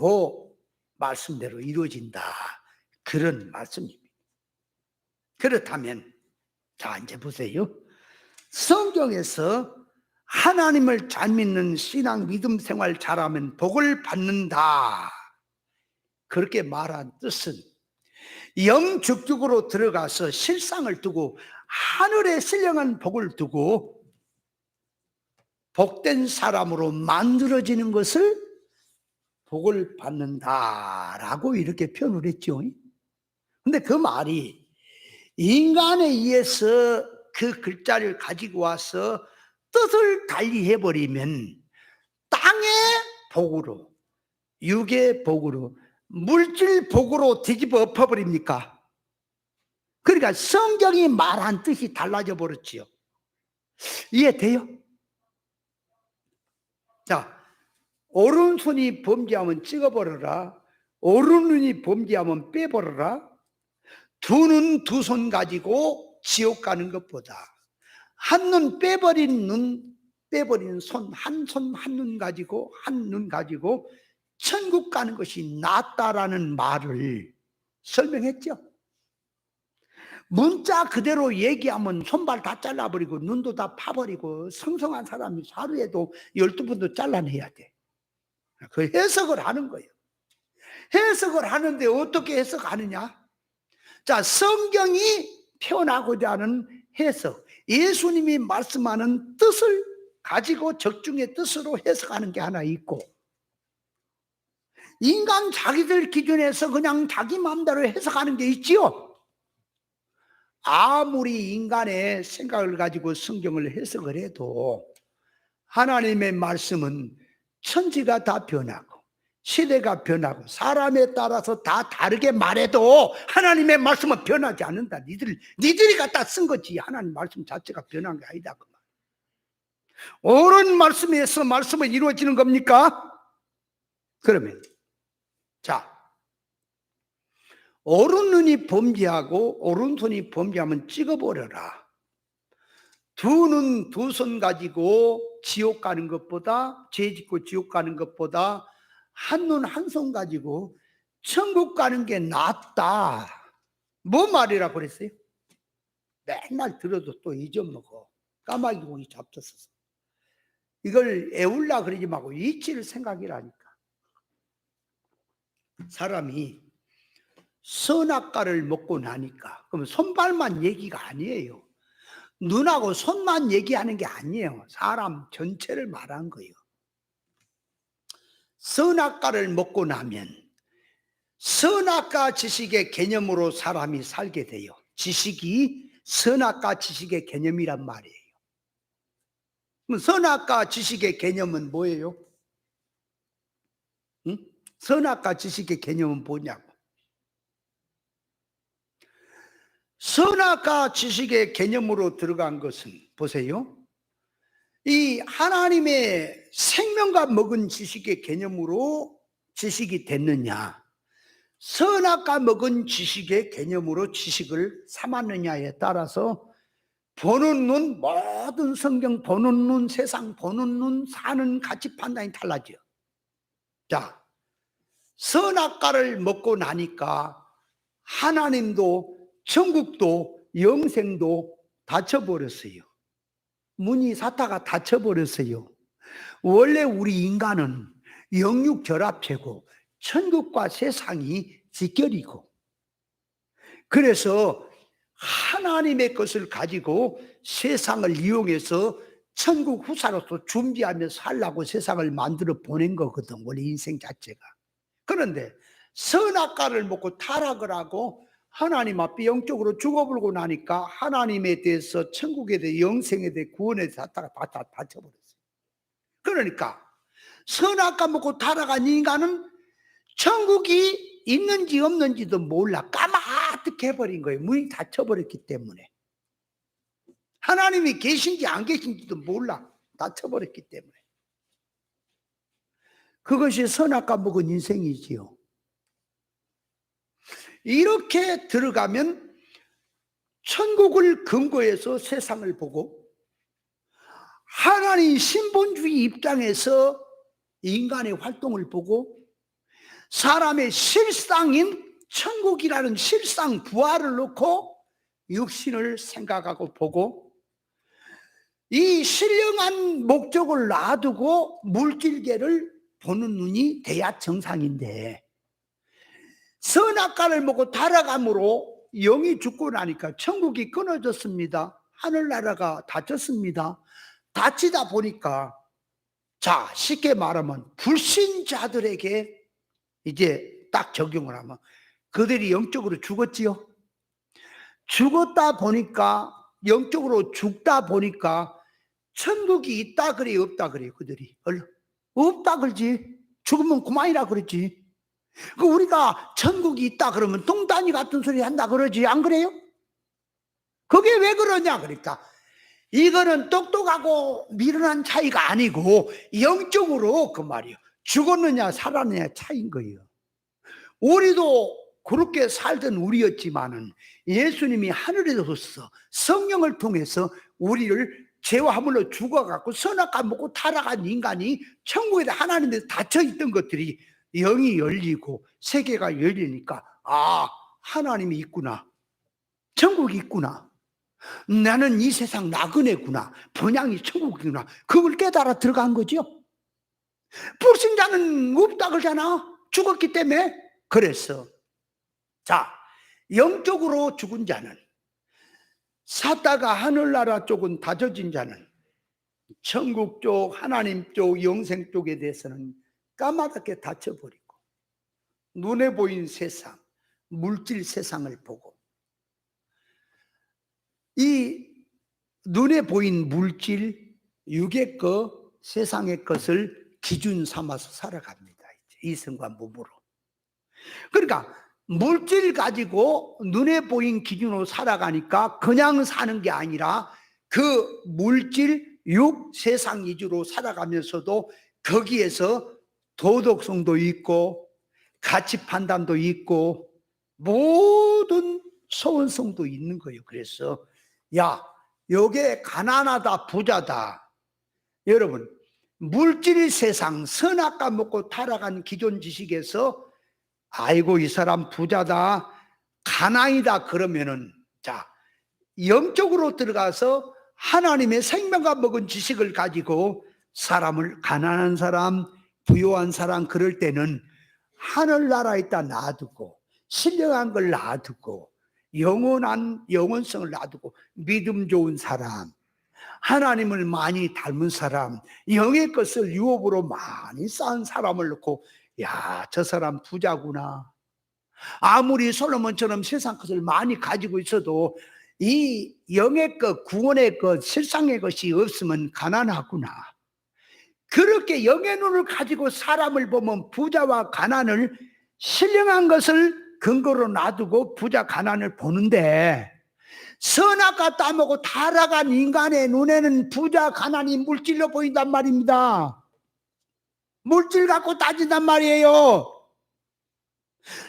말씀대로 이루어진다, 그런 말씀입니다. 그렇다면 자, 이제 보세요. 성경에서 하나님을 잘 믿는 신앙 믿음 생활 잘하면 복을 받는다, 그렇게 말한 뜻은 영적으로 들어가서 실상을 두고 하늘에 신령한 복을 두고 복된 사람으로 만들어지는 것을 복을 받는다라고 이렇게 표현을 했죠. 근데 그 말이 인간에 의해서 그 글자를 가지고 와서 뜻을 달리해버리면 땅의 복으로, 육의 복으로, 물질 복으로 뒤집어 엎어버립니까? 그러니까 성경이 말한 뜻이 달라져 버렸지요. 이해돼요? 자, 오른손이 범죄하면 찍어버려라, 오른눈이 범죄하면 빼버려라. 두 눈 두 손 가지고 지옥 가는 것보다 한 눈 빼버린 눈, 빼버린 손, 한 손 한 눈 가지고, 한 눈 가지고 천국 가는 것이 낫다라는 말을 설명했죠. 문자 그대로 얘기하면 손발 다 잘라버리고 눈도 다 파버리고 성성한 사람이 하루에도 12번도 잘라내야 돼. 그 해석을 하는 거예요. 해석을 하는데 어떻게 해석하느냐? 자, 성경이 표현하고자 하는 해석, 예수님이 말씀하는 뜻을 가지고 적중의 뜻으로 해석하는 게 하나 있고, 인간 자기들 기준에서 그냥 자기 마음대로 해석하는 게 있지요. 아무리 인간의 생각을 가지고 성경을 해석을 해도 하나님의 말씀은 천지가 다 변하고 시대가 변하고 사람에 따라서 다 다르게 말해도 하나님의 말씀은 변하지 않는다. 니들이 갖다 쓴 거지. 하나님 말씀 자체가 변한 게 아니다. 그 말. 옳은 말씀에서 말씀은 이루어지는 겁니까? 그러면 자, 오른눈이 범죄하고 오른손이 범죄하면 찍어버려라. 두 눈, 두 손 가지고 지옥 가는 것보다, 죄 짓고 지옥 가는 것보다 한 눈, 한 손 가지고 천국 가는 게 낫다. 뭐 말이라고 그랬어요? 맨날 들어도 또 잊어먹어. 까마귀 공이 잡혔었어. 이걸 애울라 그러지 말고 이치를 생각이라니까. 사람이 선악과를 먹고 나니까, 그럼 손발만 얘기가 아니에요. 눈하고 손만 얘기하는 게 아니에요. 사람 전체를 말한 거예요. 선악과를 먹고 나면 선악과 지식의 개념으로 사람이 살게 돼요. 지식이 선악과 지식의 개념이란 말이에요. 그럼 선악과 지식의 개념은 뭐예요? 응? 선악과 지식의 개념은 뭐냐고. 선악과 지식의 개념으로 들어간 것은 보세요. 이 하나님의 생명과 먹은 지식의 개념으로 지식이 됐느냐, 선악과 먹은 지식의 개념으로 지식을 삼았느냐에 따라서 보는 눈, 모든 성경 보는 눈, 세상 보는 눈, 사는 가치 판단이 달라져요. 자, 선악과를 먹고 나니까 하나님도 천국도 영생도 닫혀버렸어요. 문이 사타가 닫혀버렸어요. 원래 우리 인간은 영육결합체고 천국과 세상이 직결이고, 그래서 하나님의 것을 가지고 세상을 이용해서 천국 후사로서 준비하면서 살라고 세상을 만들어 보낸 거거든, 원래 인생 자체가. 그런데 선악과를 먹고 타락을 하고 하나님 앞에 영적으로 죽어버리고 나니까 하나님에 대해서, 천국에 대해, 영생에 대해, 구원에 대해서 다 닫혀버렸어요. 그러니까 선악과 먹고 타락한 인간은 천국이 있는지 없는지도 몰라. 까마득 해버린 거예요. 문이 닫혀버렸기 때문에. 하나님이 계신지 안 계신지도 몰라. 닫혀버렸기 때문에. 그것이 선악과 먹은 인생이지요. 이렇게 들어가면 천국을 근거해서 세상을 보고, 하나님 신본주의 입장에서 인간의 활동을 보고, 사람의 실상인 천국이라는 실상 부활을 놓고 육신을 생각하고 보고, 이 신령한 목적을 놔두고 물질계를 보는 눈이 돼야 정상인데, 선악과를 먹고 타락함으로 영이 죽고 나니까 천국이 끊어졌습니다. 하늘나라가 닫혔습니다. 닫히다 보니까, 자, 쉽게 말하면 불신자들에게 이제 딱 적용을 하면 그들이 영적으로 죽었지요. 죽었다 보니까, 영적으로 죽다 보니까 천국이 있다 그래 없다 그래요. 그들이 없다 그러지. 죽으면 그만이라 그러지. 우리가 천국이 있다 그러면 똥단이 같은 소리 한다 그러지, 안 그래요? 그게 왜 그러냐 그러니까, 이거는 똑똑하고 미련한 차이가 아니고 영적으로 그 말이에요. 죽었느냐 살았느냐 차이인 거예요. 우리도 그렇게 살던 우리였지만은 예수님이 하늘에서 성령을 통해서 우리를 죄와 하물로 죽어갖고 선악과 먹고 타락한 인간이 천국에 하나님께서 닫혀있던 것들이 영이 열리고 세계가 열리니까, 아, 하나님이 있구나, 천국이 있구나, 나는 이 세상 나그네구나, 본향이 천국이구나, 그걸 깨달아 들어간 거죠. 불신자는 없다 그러잖아, 죽었기 때문에. 그래서 자, 영적으로 죽은 자는 사다가 하늘나라 쪽은 다져진 자는 천국 쪽, 하나님 쪽, 영생 쪽에 대해서는 까마득게 닫혀버리고 눈에 보인 세상, 물질 세상을 보고 이 눈에 보인 물질, 육의 것, 세상의 것을 기준 삼아서 살아갑니다. 이성과 몸으로. 그러니까 물질 가지고 눈에 보인 기준으로 살아가니까 그냥 사는 게 아니라 그 물질, 육, 세상 위주로 살아가면서도 거기에서 도덕성도 있고 가치 판단도 있고 모든 소원성도 있는 거예요. 그래서 야, 요게 가난하다 부자다. 여러분, 물질 세상 선악과 먹고 타락한 기존 지식에서 아이고 이 사람 부자다 가난이다 그러면은 자, 영적으로 들어가서 하나님의 생명과 먹은 지식을 가지고 사람을 가난한 사람, 부유한 사람 그럴 때는 하늘나라에다 놔두고 신령한 걸 놔두고 영원한 영원성을 놔두고 믿음 좋은 사람, 하나님을 많이 닮은 사람, 영의 것을 유업으로 많이 쌓은 사람을 놓고 야, 저 사람 부자구나. 아무리 솔로몬처럼 세상 것을 많이 가지고 있어도 이 영의 것, 구원의 것, 세상의 것이 없으면 가난하구나. 그렇게 영의 눈을 가지고 사람을 보면 부자와 가난을 신령한 것을 근거로 놔두고 부자 가난을 보는데 선악과 따먹고 타락한 인간의 눈에는 부자 가난이 물질로 보인단 말입니다. 물질 갖고 따진단 말이에요.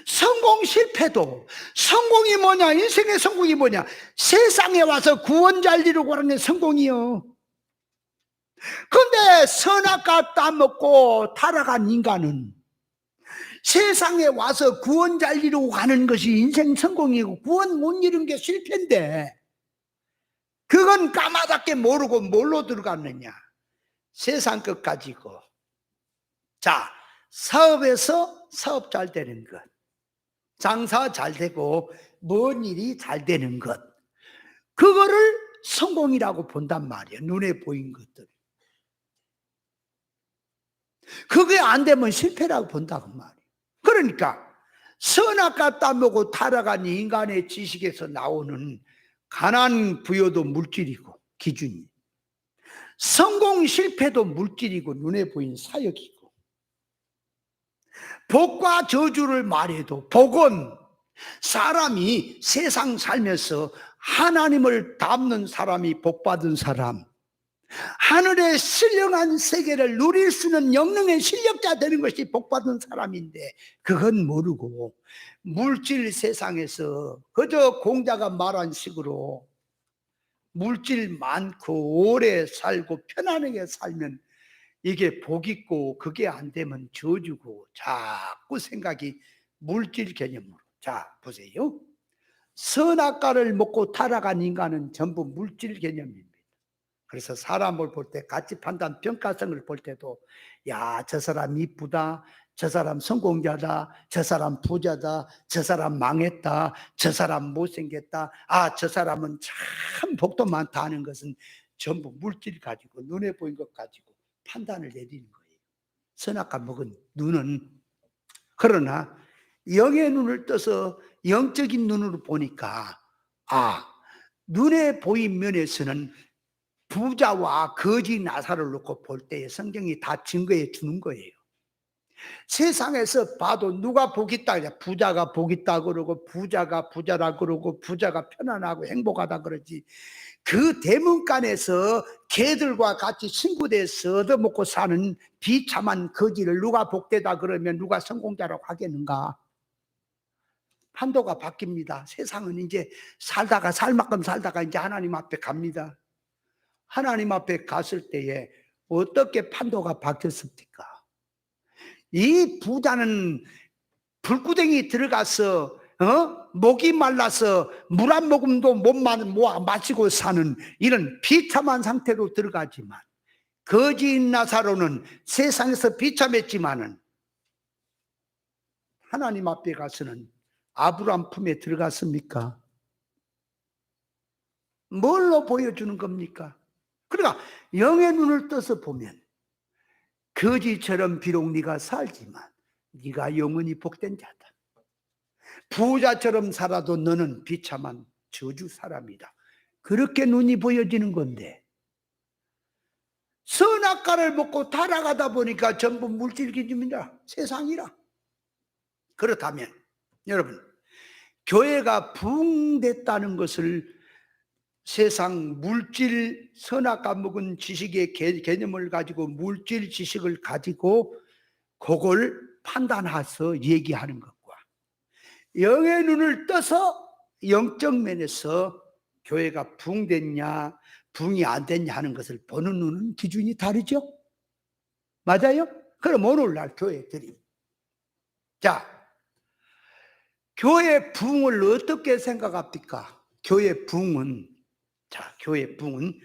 성공 실패도 성공이 뭐냐? 인생의 성공이 뭐냐? 세상에 와서 구원자를 이루고 하는 게 성공이요. 그런데 선악과 따먹고 타락한 인간은 세상에 와서 구원자를 이루고 가는 것이 인생 성공이고 구원 못 이룬 게 실패인데 그건 까마득게 모르고 뭘로 들어갔느냐? 세상 것 가지고. 자, 사업에서 사업 잘 되는 것, 장사 잘 되고 뭔 일이 잘 되는 것, 그거를 성공이라고 본단 말이에요. 눈에 보인 것들. 그게 안 되면 실패라고 본다고 말이에요. 그러니까 선악과 따먹고 타락한 인간의 지식에서 나오는 가난 부여도 물질이고 기준이, 성공 실패도 물질이고 눈에 보인 사역이고, 복과 저주를 말해도 복은 사람이 세상 살면서 하나님을 닮는 사람이 복받은 사람, 하늘의 신령한 세계를 누릴 수 있는 영능의 실력자 되는 것이 복받은 사람인데 그건 모르고 물질 세상에서 그저 공자가 말한 식으로 물질 많고 오래 살고 편안하게 살면 이게 복 있고 그게 안 되면 저주고 자꾸 생각이 물질 개념으로. 자, 보세요. 선악과를 먹고 타락한 인간은 전부 물질 개념입니다. 그래서 사람을 볼 때 가치 판단 평가성을 볼 때도 야, 저 사람 이쁘다, 저 사람 성공자다, 저 사람 부자다, 저 사람 망했다, 저 사람 못생겼다, 아, 저 사람은 참 복도 많다 하는 것은 전부 물질 가지고 눈에 보인 것 가지고 판단을 내리는 거예요. 선악과 먹은 눈은. 그러나 영의 눈을 떠서 영적인 눈으로 보니까 아, 눈에 보인 면에서는 부자와 거지 나사를 놓고 볼 때에 성경이 다 증거해 주는 거예요. 세상에서 봐도 누가 복 있다, 부자가 복 있다 그러고 부자가 부자라 그러고 부자가 편안하고 행복하다 그러지, 그 대문간에서 개들과 같이 친구돼서 얻어먹고 사는 비참한 거지를 누가 복되다 그러면 누가 성공자라고 하겠는가? 판도가 바뀝니다. 세상은 이제 살다가 살 만큼 살다가 이제 하나님 앞에 갑니다. 하나님 앞에 갔을 때에 어떻게 판도가 바뀌었습니까? 이 부자는 불구덩이 들어가서 목이 말라서 물 한 모금도 못 마시고 사는 이런 비참한 상태로 들어가지만, 거지 나사로는 세상에서 비참했지만은 하나님 앞에 가서는 아브라함 품에 들어갔습니까? 뭘로 보여주는 겁니까? 그러니까 영의 눈을 떠서 보면 거지처럼 비록 네가 살지만 네가 영원히 복된 자다. 부자처럼 살아도 너는 비참한 저주 사람이다. 그렇게 눈이 보여지는 건데, 선악과를 먹고 타락하다 보니까 전부 물질 기준이라, 세상이라. 그렇다면 여러분, 교회가 부흥됐다는 것을 세상 물질 선악과 먹은 지식의 개념을 가지고 물질 지식을 가지고 그걸 판단해서 얘기하는 것과 영의 눈을 떠서 영적 면에서 교회가 부흥됐냐 부흥이 안 됐냐 하는 것을 보는 눈은 기준이 다르죠. 맞아요? 그럼 오늘날 교회들이, 자, 교회 부흥을 어떻게 생각합니까? 교회 부흥은, 자, 교회 부흥은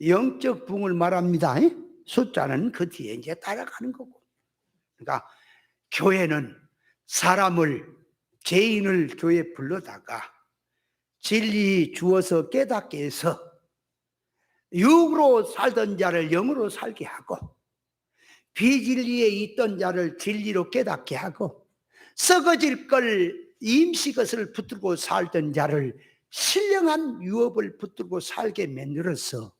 영적 부흥을 말합니다. 숫자는 그 뒤에 이제 따라가는 거고. 그러니까 교회는 사람을, 죄인을 교회에 불러다가 진리 주어서 깨닫게 해서 육으로 살던 자를 영으로 살게 하고, 비진리에 있던 자를 진리로 깨닫게 하고, 썩어질 걸 임시것을 붙들고 살던 자를 신령한 유업을 붙들고 살게 만들어서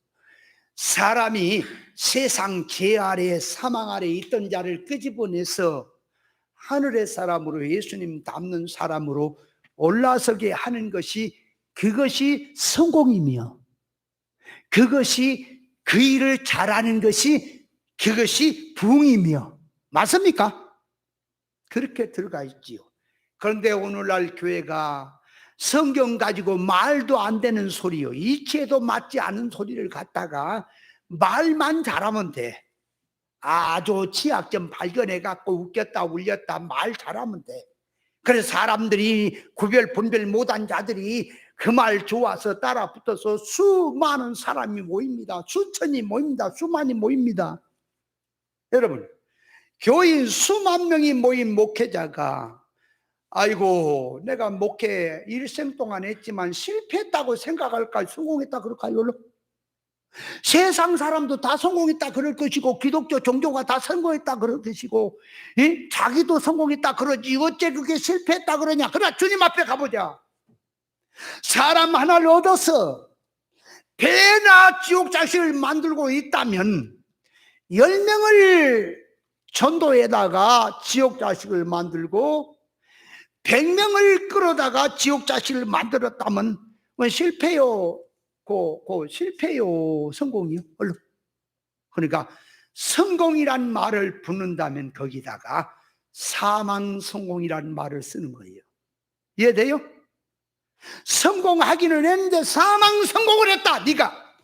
사람이 세상 죄 아래 사망 아래 있던 자를 끄집어내서 하늘의 사람으로, 예수님 닮는 사람으로 올라서게 하는 것이, 그것이 성공이며, 그것이 그 일을 잘하는 것이, 그것이 부흥이며, 맞습니까? 그렇게 들어가 있지요. 그런데 오늘날 교회가 성경 가지고 말도 안 되는 소리요, 이치에도 맞지 않는 소리를 갖다가 말만 잘하면 돼. 아주 취약점 발견해 갖고 웃겼다 울렸다 말 잘하면 돼. 그래서 사람들이 구별 분별 못한 자들이 그 말 좋아서 따라 붙어서 수많은 사람이 모입니다. 수천이 모입니다. 수만이 모입니다. 여러분, 교인 수만 명이 모인 목회자가 아이고 내가 목회 일생 동안 했지만 실패했다고 생각할까, 성공했다 그럴까요? 세상 사람도 다 성공했다 그럴 것이고, 기독교 종교가 다 성공했다 그럴 것이고, 자기도 성공했다 그러지 어째 그게 실패했다 그러냐. 그러나 주님 앞에 가보자. 사람 하나를 얻어서 배나 지옥 자식을 만들고 있다면 10명을 전도에다가 지옥 자식을 만들고 100명을 끌어다가 지옥 자식을 만들었다면 실패요. 실패요, 성공이요? 얼른. 그러니까 성공이란 말을 붙는다면 거기다가 사망 성공이란 말을 쓰는 거예요. 이해돼요? 성공하기는 했는데 사망 성공을 했다. 네가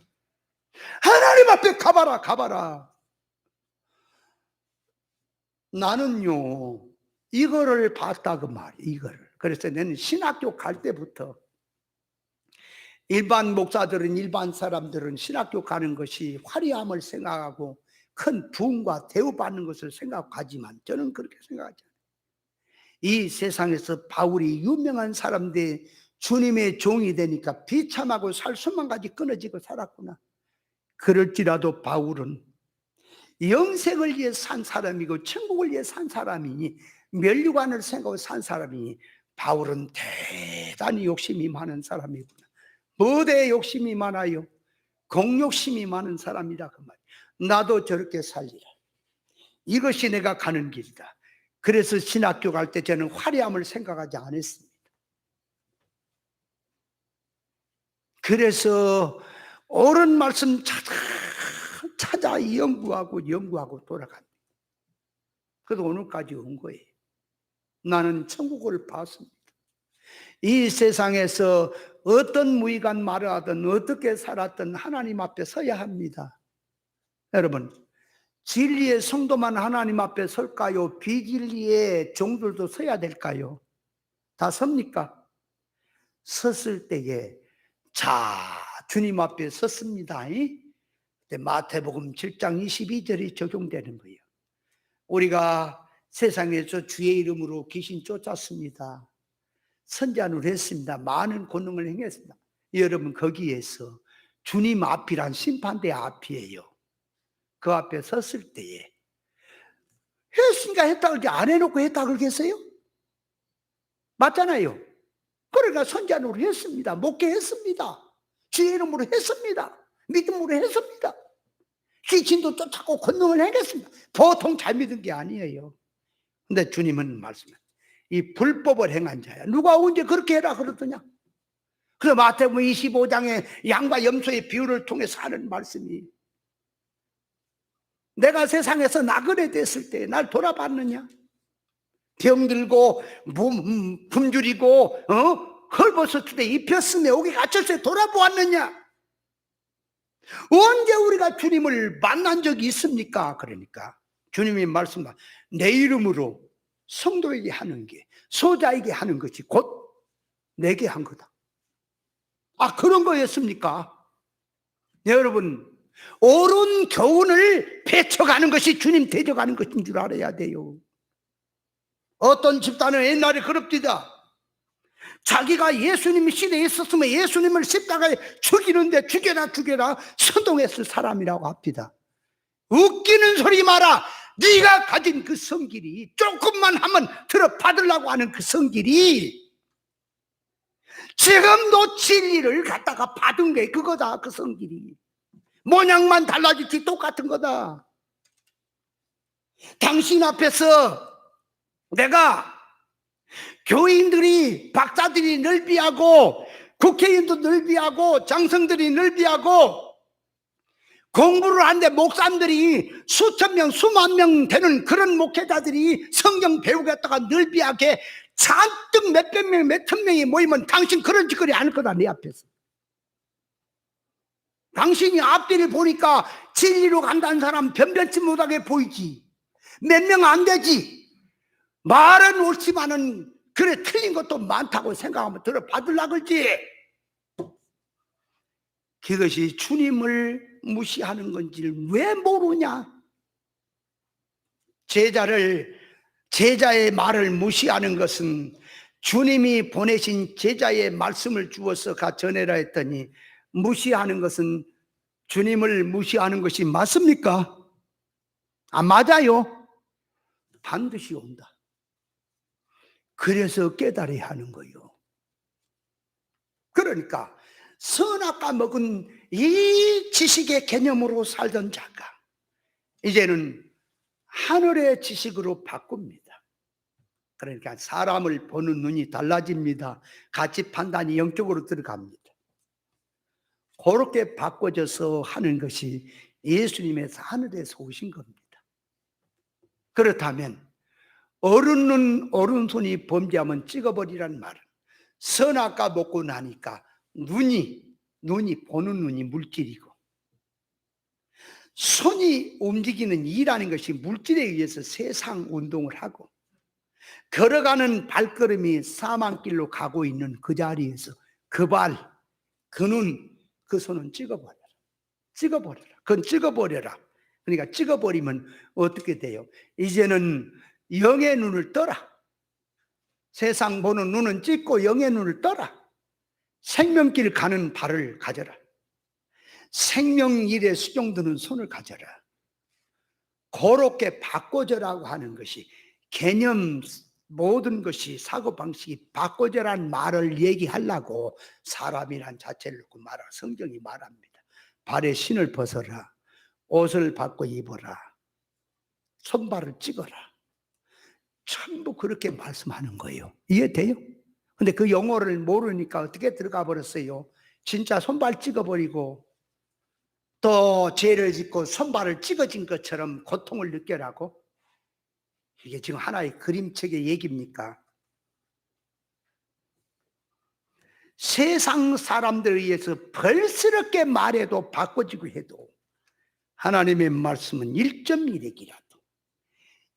하나님 앞에 가봐라. 나는요 이거를 봤다 그 말이에요. 이거를. 그래서 나는 신학교 갈 때부터 일반 목사들은, 일반 사람들은 신학교 가는 것이 화려함을 생각하고 큰 부흥과 대우받는 것을 생각하지만 저는 그렇게 생각하지 않아요. 이 세상에서 바울이 유명한 사람인데 주님의 종이 되니까 비참하고 살 수만 가지 끊어지고 살았구나. 그럴지라도 바울은 영생을 위해 산 사람이고 천국을 위해 산 사람이니, 멸류관을 생각하고 산 사람이니, 바울은 대단히 욕심이 많은 사람이구나. 뭐대 욕심이 많아요? 공욕심이 많은 사람이다 그 말이에요. 나도 저렇게 살리라. 이것이 내가 가는 길이다. 그래서 신학교 갈 때 저는 화려함을 생각하지 않았습니다. 그래서 옳은 말씀 찾아 연구하고 돌아갑니다. 그래서 오늘까지 온 거예요. 나는 천국을 봤습니다. 이 세상에서 어떤 무익한 말을 하든 어떻게 살았든 하나님 앞에 서야 합니다. 여러분, 진리의 성도만 하나님 앞에 설까요? 비진리의 종들도 서야 될까요? 다 섭니까? 섰을 때에 자, 주님 앞에 섰습니다. 마태복음 7장 22절이 적용되는 거예요. 우리가 세상에서 주의 이름으로 귀신 쫓았습니다. 선지자를 했습니다. 많은 권능을 행했습니다. 여러분, 거기에서 주님 앞이란 심판대 앞이에요. 그 앞에 섰을 때에 했으니까 했다 그러지 안 해놓고 했다 그러겠어요? 맞잖아요. 그러니까 선자노로 했습니다. 목회했습니다. 주의 이름으로 했습니다. 믿음으로 했습니다. 귀신도 쫓아고 권능을 행했습니다. 보통 잘 믿은 게 아니에요. 근데 주님은 말씀해, 이 불법을 행한 자야. 누가 언제 그렇게 해라 그러더냐? 그래서 마태복음 25장에 양과 염소의 비유를 통해서 하는 말씀이, 내가 세상에서 나그네 됐을 때 날 돌아봤느냐? 병들고 굶주리고 헐벗었을 입혔으며 옥에 갇혔을 때 돌아보았느냐? 언제 우리가 주님을 만난 적이 있습니까? 그러니까 주님이 말씀하, 내 이름으로 성도에게 하는 게, 소자에게 하는 것이 곧 내게 한 거다. 아, 그런 거였습니까? 네, 여러분, 옳은 교훈을 펼쳐가는 것이 주님 대적하는 것인 줄 알아야 돼요. 어떤 집단은 옛날에 그럽디다. 자기가 예수님 시대에 있었으면 예수님을 십자가에 죽이는데 죽여라 선동했을 사람이라고 합니다. 웃기는 소리 마라. 네가 가진 그 성길이, 조금만 하면 들어 받으려고 하는 그 성길이 지금도 진리를 갖다가 받은 게 그거다. 그 성길이 모양만 달라지지 똑같은 거다. 당신 앞에서 내가 교인들이, 박사들이 넓이하고 국회의원도 넓이하고 장성들이 넓이하고 공부를 하는데 목사님들이 수천 명 수만 명 되는 그런 목회자들이 성경 배우겠다가 넓이하게 잔뜩 몇백 명 몇천 명이 모이면 당신 그런 짓거리 안 할 거다. 내 앞에서 당신이 앞뒤를 보니까 진리로 간다는 사람 변변치 못하게 보이지. 몇 명 안 되지. 말은 옳지만은 그래 틀린 것도 많다고 생각하면 들어 받으려고 그러지. 그것이 주님을 무시하는 건지를 왜 모르냐? 제자의 말을 무시하는 것은 주님이 보내신 제자의 말씀을 주어서 가 전해라 했더니, 무시하는 것은 주님을 무시하는 것이 맞습니까? 안 맞아요. 반드시 온다. 그래서 깨달아야 하는 거예요. 그러니까 선악과 먹은 이 지식의 개념으로 살던 자가 이제는 하늘의 지식으로 바꿉니다. 그러니까 사람을 보는 눈이 달라집니다. 가치 판단이 영적으로 들어갑니다. 그렇게 바꿔져서 하는 것이 예수님에서 하늘에서 오신 겁니다. 그렇다면 어른 눈 오른손이 범죄하면 찍어버리라는 말은, 선악과 먹고 나니까 눈이 보는 눈이 물질이고, 손이 움직이는 이라는 것이 물질에 의해서 세상 운동을 하고, 걸어가는 발걸음이 사망길로 가고 있는 그 자리에서 그 발, 그 눈, 그 손은 찍어버려라. 그건 찍어버려라. 그러니까 찍어버리면 어떻게 돼요? 이제는 영의 눈을 떠라. 세상 보는 눈은 찍고 영의 눈을 떠라. 생명길 가는 발을 가져라. 생명일에 수종드는 손을 가져라. 그렇게 바꿔져라고 하는 것이, 개념 모든 것이 사고방식이 바꿔져라는 말을 얘기하려고 사람이란 자체를 놓고 말하, 성경이 말합니다. 발에 신을 벗어라. 옷을 바꿔 입어라. 손발을 찍어라. 전부 그렇게 말씀하는 거예요. 이해돼요? 근데 그 용어를 모르니까 어떻게 들어가 버렸어요? 진짜 손발 찍어버리고 또 죄를 짓고 손발을 찍어진 것처럼 고통을 느껴라고? 이게 지금 하나의 그림책의 얘기입니까? 세상 사람들에 의해서 벌스럽게 말해도 바꿔지고 해도 하나님의 말씀은 1.1핵이라도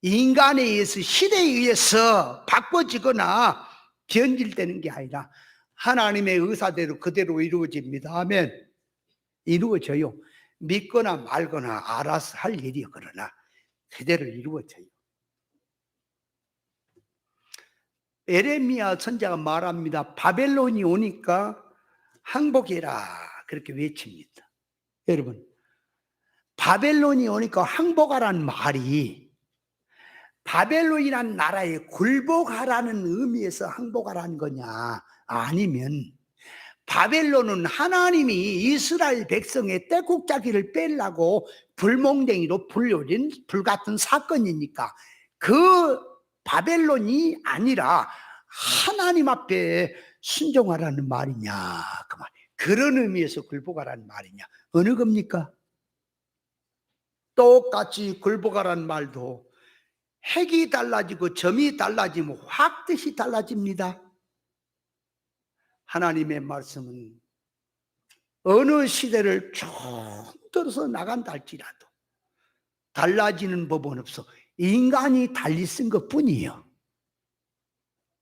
인간에 의해서, 시대에 의해서 바꿔지거나 변질되는 게 아니라 하나님의 의사대로 그대로 이루어집니다. 아멘. 이루어져요. 믿거나 말거나 알아서 할 일이요. 그러나 그대로 이루어져요. 에레미야 선지자가 말합니다. 바벨론이 오니까 항복해라. 그렇게 외칩니다. 여러분, 바벨론이 오니까 항복하라는 말이 바벨론이라는 나라에 굴복하라는 의미에서 항복하라는 거냐, 아니면 바벨론은 하나님이 이스라엘 백성의 떼국자기를 빼려고 불몽댕이로 불려진 불같은 사건이니까 그 바벨론이 아니라 하나님 앞에 순종하라는 말이냐, 그 말. 그런 의미에서 굴복하라는 말이냐, 어느 겁니까? 똑같이 굴복하라는 말도 핵이 달라지고 점이 달라지면 확 뜻이 달라집니다. 하나님의 말씀은 어느 시대를 쭉 들어서 나간다 할지라도 달라지는 법은 없어. 인간이 달리 쓴 것뿐이에요.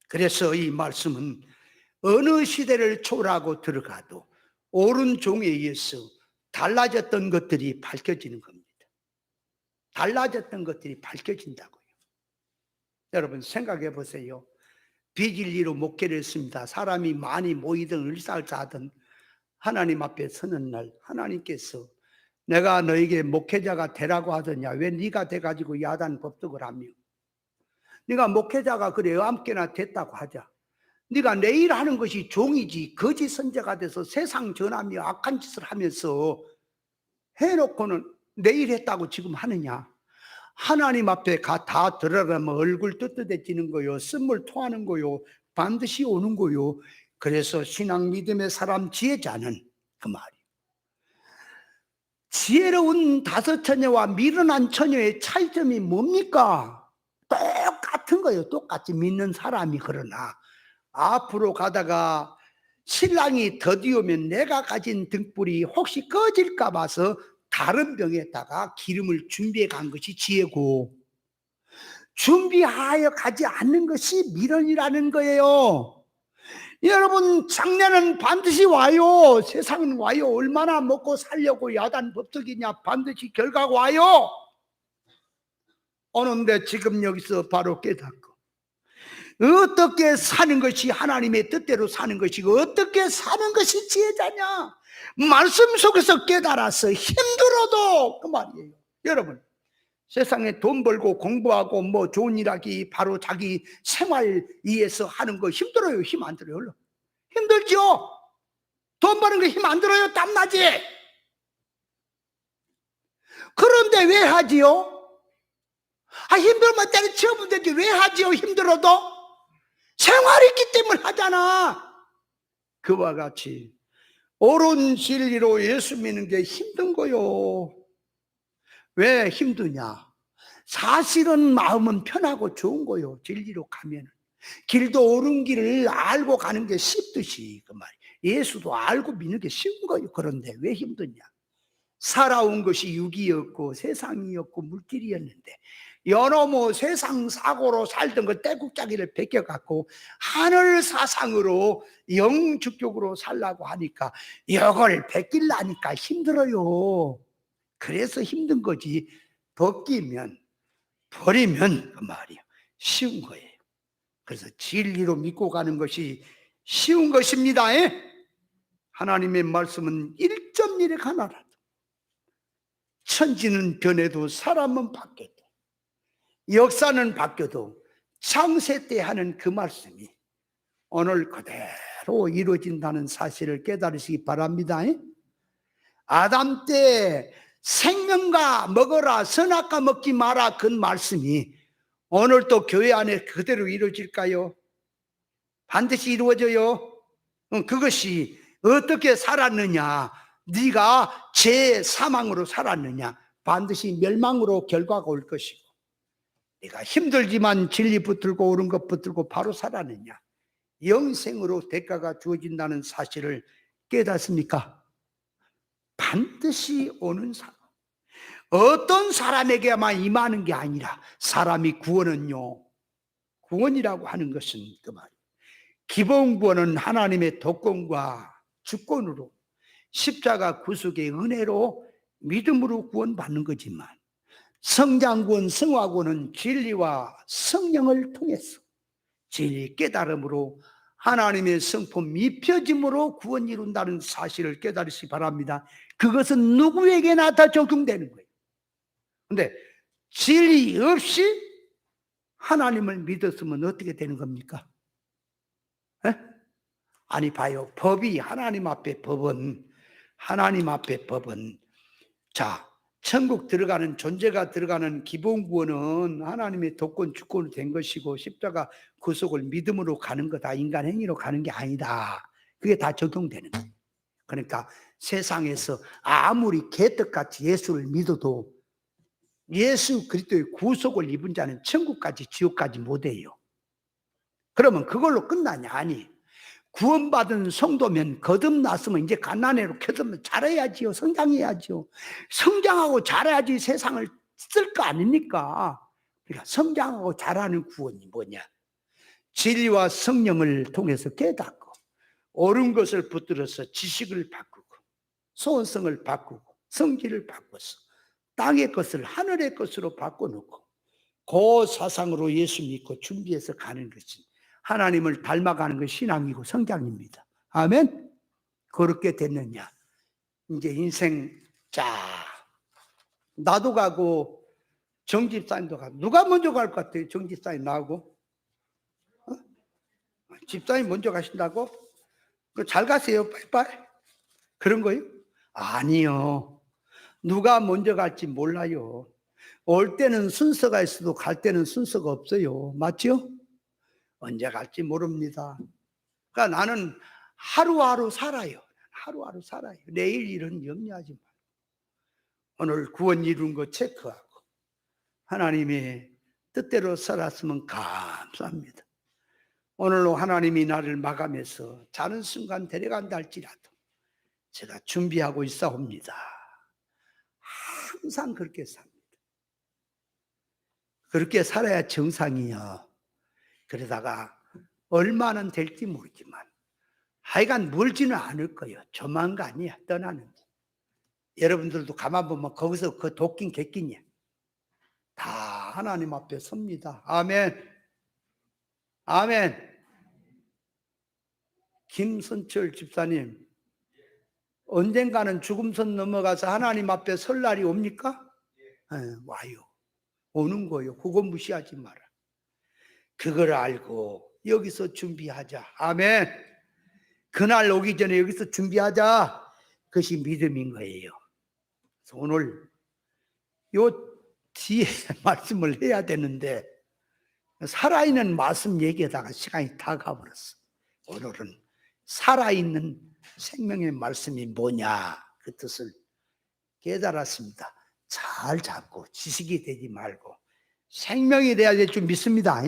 그래서 이 말씀은 어느 시대를 초월하고 들어가도 옳은 종에 의해서 달라졌던 것들이 밝혀지는 겁니다. 달라졌던 것들이 밝혀진다고요. 여러분 생각해 보세요. 비진리로 목회를 했습니다. 사람이 많이 모이든 을사을사하든 하나님 앞에 서는 날 하나님께서 내가 너에게 목회자가 되라고 하더냐, 왜 네가 돼가지고 야단 법석을 하며, 네가 목회자가 그래 아무개나 됐다고 하자. 네가 내일 하는 것이 종이지 거짓 선자가 돼서 세상 전하며 악한 짓을 하면서 해놓고는 내일 했다고 지금 하느냐. 하나님 앞에 다 들어가면 얼굴 떳떳해지는 거요, 쓴물 토하는 거요, 반드시 오는 거요. 그래서 신앙 믿음의 사람 지혜자는 그 말이에요. 지혜로운 다섯 처녀와 미련한 처녀의 차이점이 뭡니까? 똑같은 거예요. 똑같이 믿는 사람이. 그러나 앞으로 가다가 신랑이 더디오면 내가 가진 등불이 혹시 꺼질까 봐서 다른 병에다가 기름을 준비해 간 것이 지혜고, 준비하여 가지 않는 것이 미련이라는 거예요. 여러분, 장례는 반드시 와요. 세상은 와요. 얼마나 먹고 살려고 야단 법석이냐, 반드시 결과가 와요. 오는데 지금 여기서 바로 깨닫고 어떻게 사는 것이 하나님의 뜻대로 사는 것이고 어떻게 사는 것이 지혜자냐, 말씀 속에서 깨달아서 힘들어도 그 말이에요. 여러분, 세상에 돈 벌고 공부하고 뭐 좋은 일 하기, 바로 자기 생활 위해서 하는 거 힘들어요? 힘 안 들어요? 힘들죠? 돈 버는 거 힘 안 들어요? 땀나지? 그런데 왜 하지요? 힘들면 때려치우면 되지 왜 하지요? 힘들어도? 생활이 있기 때문에 하잖아. 그와 같이 옳은 진리로 예수 믿는 게 힘든 거요. 왜 힘드냐? 사실은 마음은 편하고 좋은 거요. 진리로 가면 길도 옳은 길을 알고 가는 게 쉽듯이 그 말. 예수도 알고 믿는 게 쉬운 거요. 그런데 왜 힘드냐? 살아온 것이 육이었고 세상이었고 물질이었는데 여러 뭐 세상 사고로 살던 그 떼국짜기를 벗겨갖고 하늘 사상으로 영축적으로 살라고 하니까 이걸 벗기려니까 힘들어요. 그래서 힘든 거지 벗기면 버리면 그 말이에요. 쉬운 거예요. 그래서 진리로 믿고 가는 것이 쉬운 것입니다. 하나님의 말씀은 1.1에 하나라도 천지는 변해도 사람은 바뀌어도 역사는 바뀌어도 창세 때 하는 그 말씀이 오늘 그대로 이루어진다는 사실을 깨달으시기 바랍니다. 아담 때 생명과 먹어라 선악과 먹지 마라 그 말씀이 오늘 또 교회 안에 그대로 이루어질까요? 반드시 이루어져요. 그것이 어떻게 살았느냐, 네가 죄 사망으로 살았느냐, 반드시 멸망으로 결과가 올 것이고, 네가 힘들지만 진리 붙들고 옳은 것 붙들고 바로 살았느냐, 영생으로 대가가 주어진다는 사실을 깨닫습니까? 반드시 오는 사람, 어떤 사람에게만 임하는 게 아니라 사람이 구원은요, 구원이라고 하는 것은 그 말이에요. 기본 구원은 하나님의 독권과 주권으로 십자가 구속의 은혜로 믿음으로 구원받는 거지만 성장구원, 성화구원은 진리와 성령을 통해서 진리 깨달음으로 하나님의 성품 입혀짐으로 구원 이룬다는 사실을 깨달으시기 바랍니다. 그것은 누구에게나 다 적용되는 거예요. 근데 진리 없이 하나님을 믿었으면 어떻게 되는 겁니까? 에? 아니 봐요. 법이 하나님 앞에 법은 자, 천국 들어가는 존재가 들어가는 기본 구원은 하나님의 독권 주권으로 된 것이고 십자가 구속을 믿음으로 가는 거다. 인간 행위로 가는 게 아니다. 그게 다 적용되는 거예요. 그러니까 세상에서 아무리 개떡같이 예수를 믿어도 예수 그리스도의 구속을 입은 자는 천국까지 지옥까지 못 해요. 그러면 그걸로 끝나냐? 아니. 구원받은 성도면 거듭났으면 이제 갓난아이로 켜두면 잘해야지요. 성장해야지요. 성장하고 잘해야지 세상을 쓸 거 아닙니까? 그러니까 성장하고 잘하는 구원이 뭐냐? 진리와 성령을 통해서 깨닫고 옳은 것을 붙들어서 지식을 바꾸고 소원성을 바꾸고 성질을 바꿔서 땅의 것을 하늘의 것으로 바꿔놓고 그 사상으로 예수 믿고 준비해서 가는 것이 하나님을 닮아가는 것이 신앙이고 성장입니다. 아멘. 그렇게 됐느냐? 이제 인생 나도 가고 정 집사님도 가고 누가 먼저 갈 것 같아요? 정 집사님 나하고? 집사님 먼저 가신다고? 잘 가세요. 빨리빨리. 그런 거요? 아니요. 누가 먼저 갈지 몰라요. 올 때는 순서가 있어도 갈 때는 순서가 없어요. 맞죠? 언제 갈지 모릅니다. 그러니까 나는 하루하루 살아요. 하루하루 살아요. 내일 일은 염려하지 말고 오늘 구원 이룬 거 체크하고 하나님의 뜻대로 살았으면 감사합니다. 오늘로 하나님이 나를 마감해서 자는 순간 데려간다 할지라도 제가 준비하고 있사옵니다. 항상 그렇게 삽니다. 그렇게 살아야 정상이요. 그러다가 얼마는 될지 모르지만 하여간 멀지는 않을 거예요. 조만간이야. 떠나는. 여러분들도 가만 보면 거기서 그 도끼인 객기냐 다 하나님 앞에 섭니다. 아멘. 아멘. 김선철 집사님, 언젠가는 죽음선 넘어가서 하나님 앞에 설 날이 옵니까? 와요. 오는 거예요. 그거 무시하지 마라. 그걸 알고 여기서 준비하자. 아멘. 그날 오기 전에 여기서 준비하자. 그것이 믿음인 거예요. 그래서 오늘 요 뒤에 말씀을 해야 되는데 살아있는 말씀 얘기하다가 시간이 다 가버렸어. 오늘은 살아있는 생명의 말씀이 뭐냐 그 뜻을 깨달았습니다. 잘 잡고 지식이 되지 말고 생명이 돼야 될 줄 믿습니다.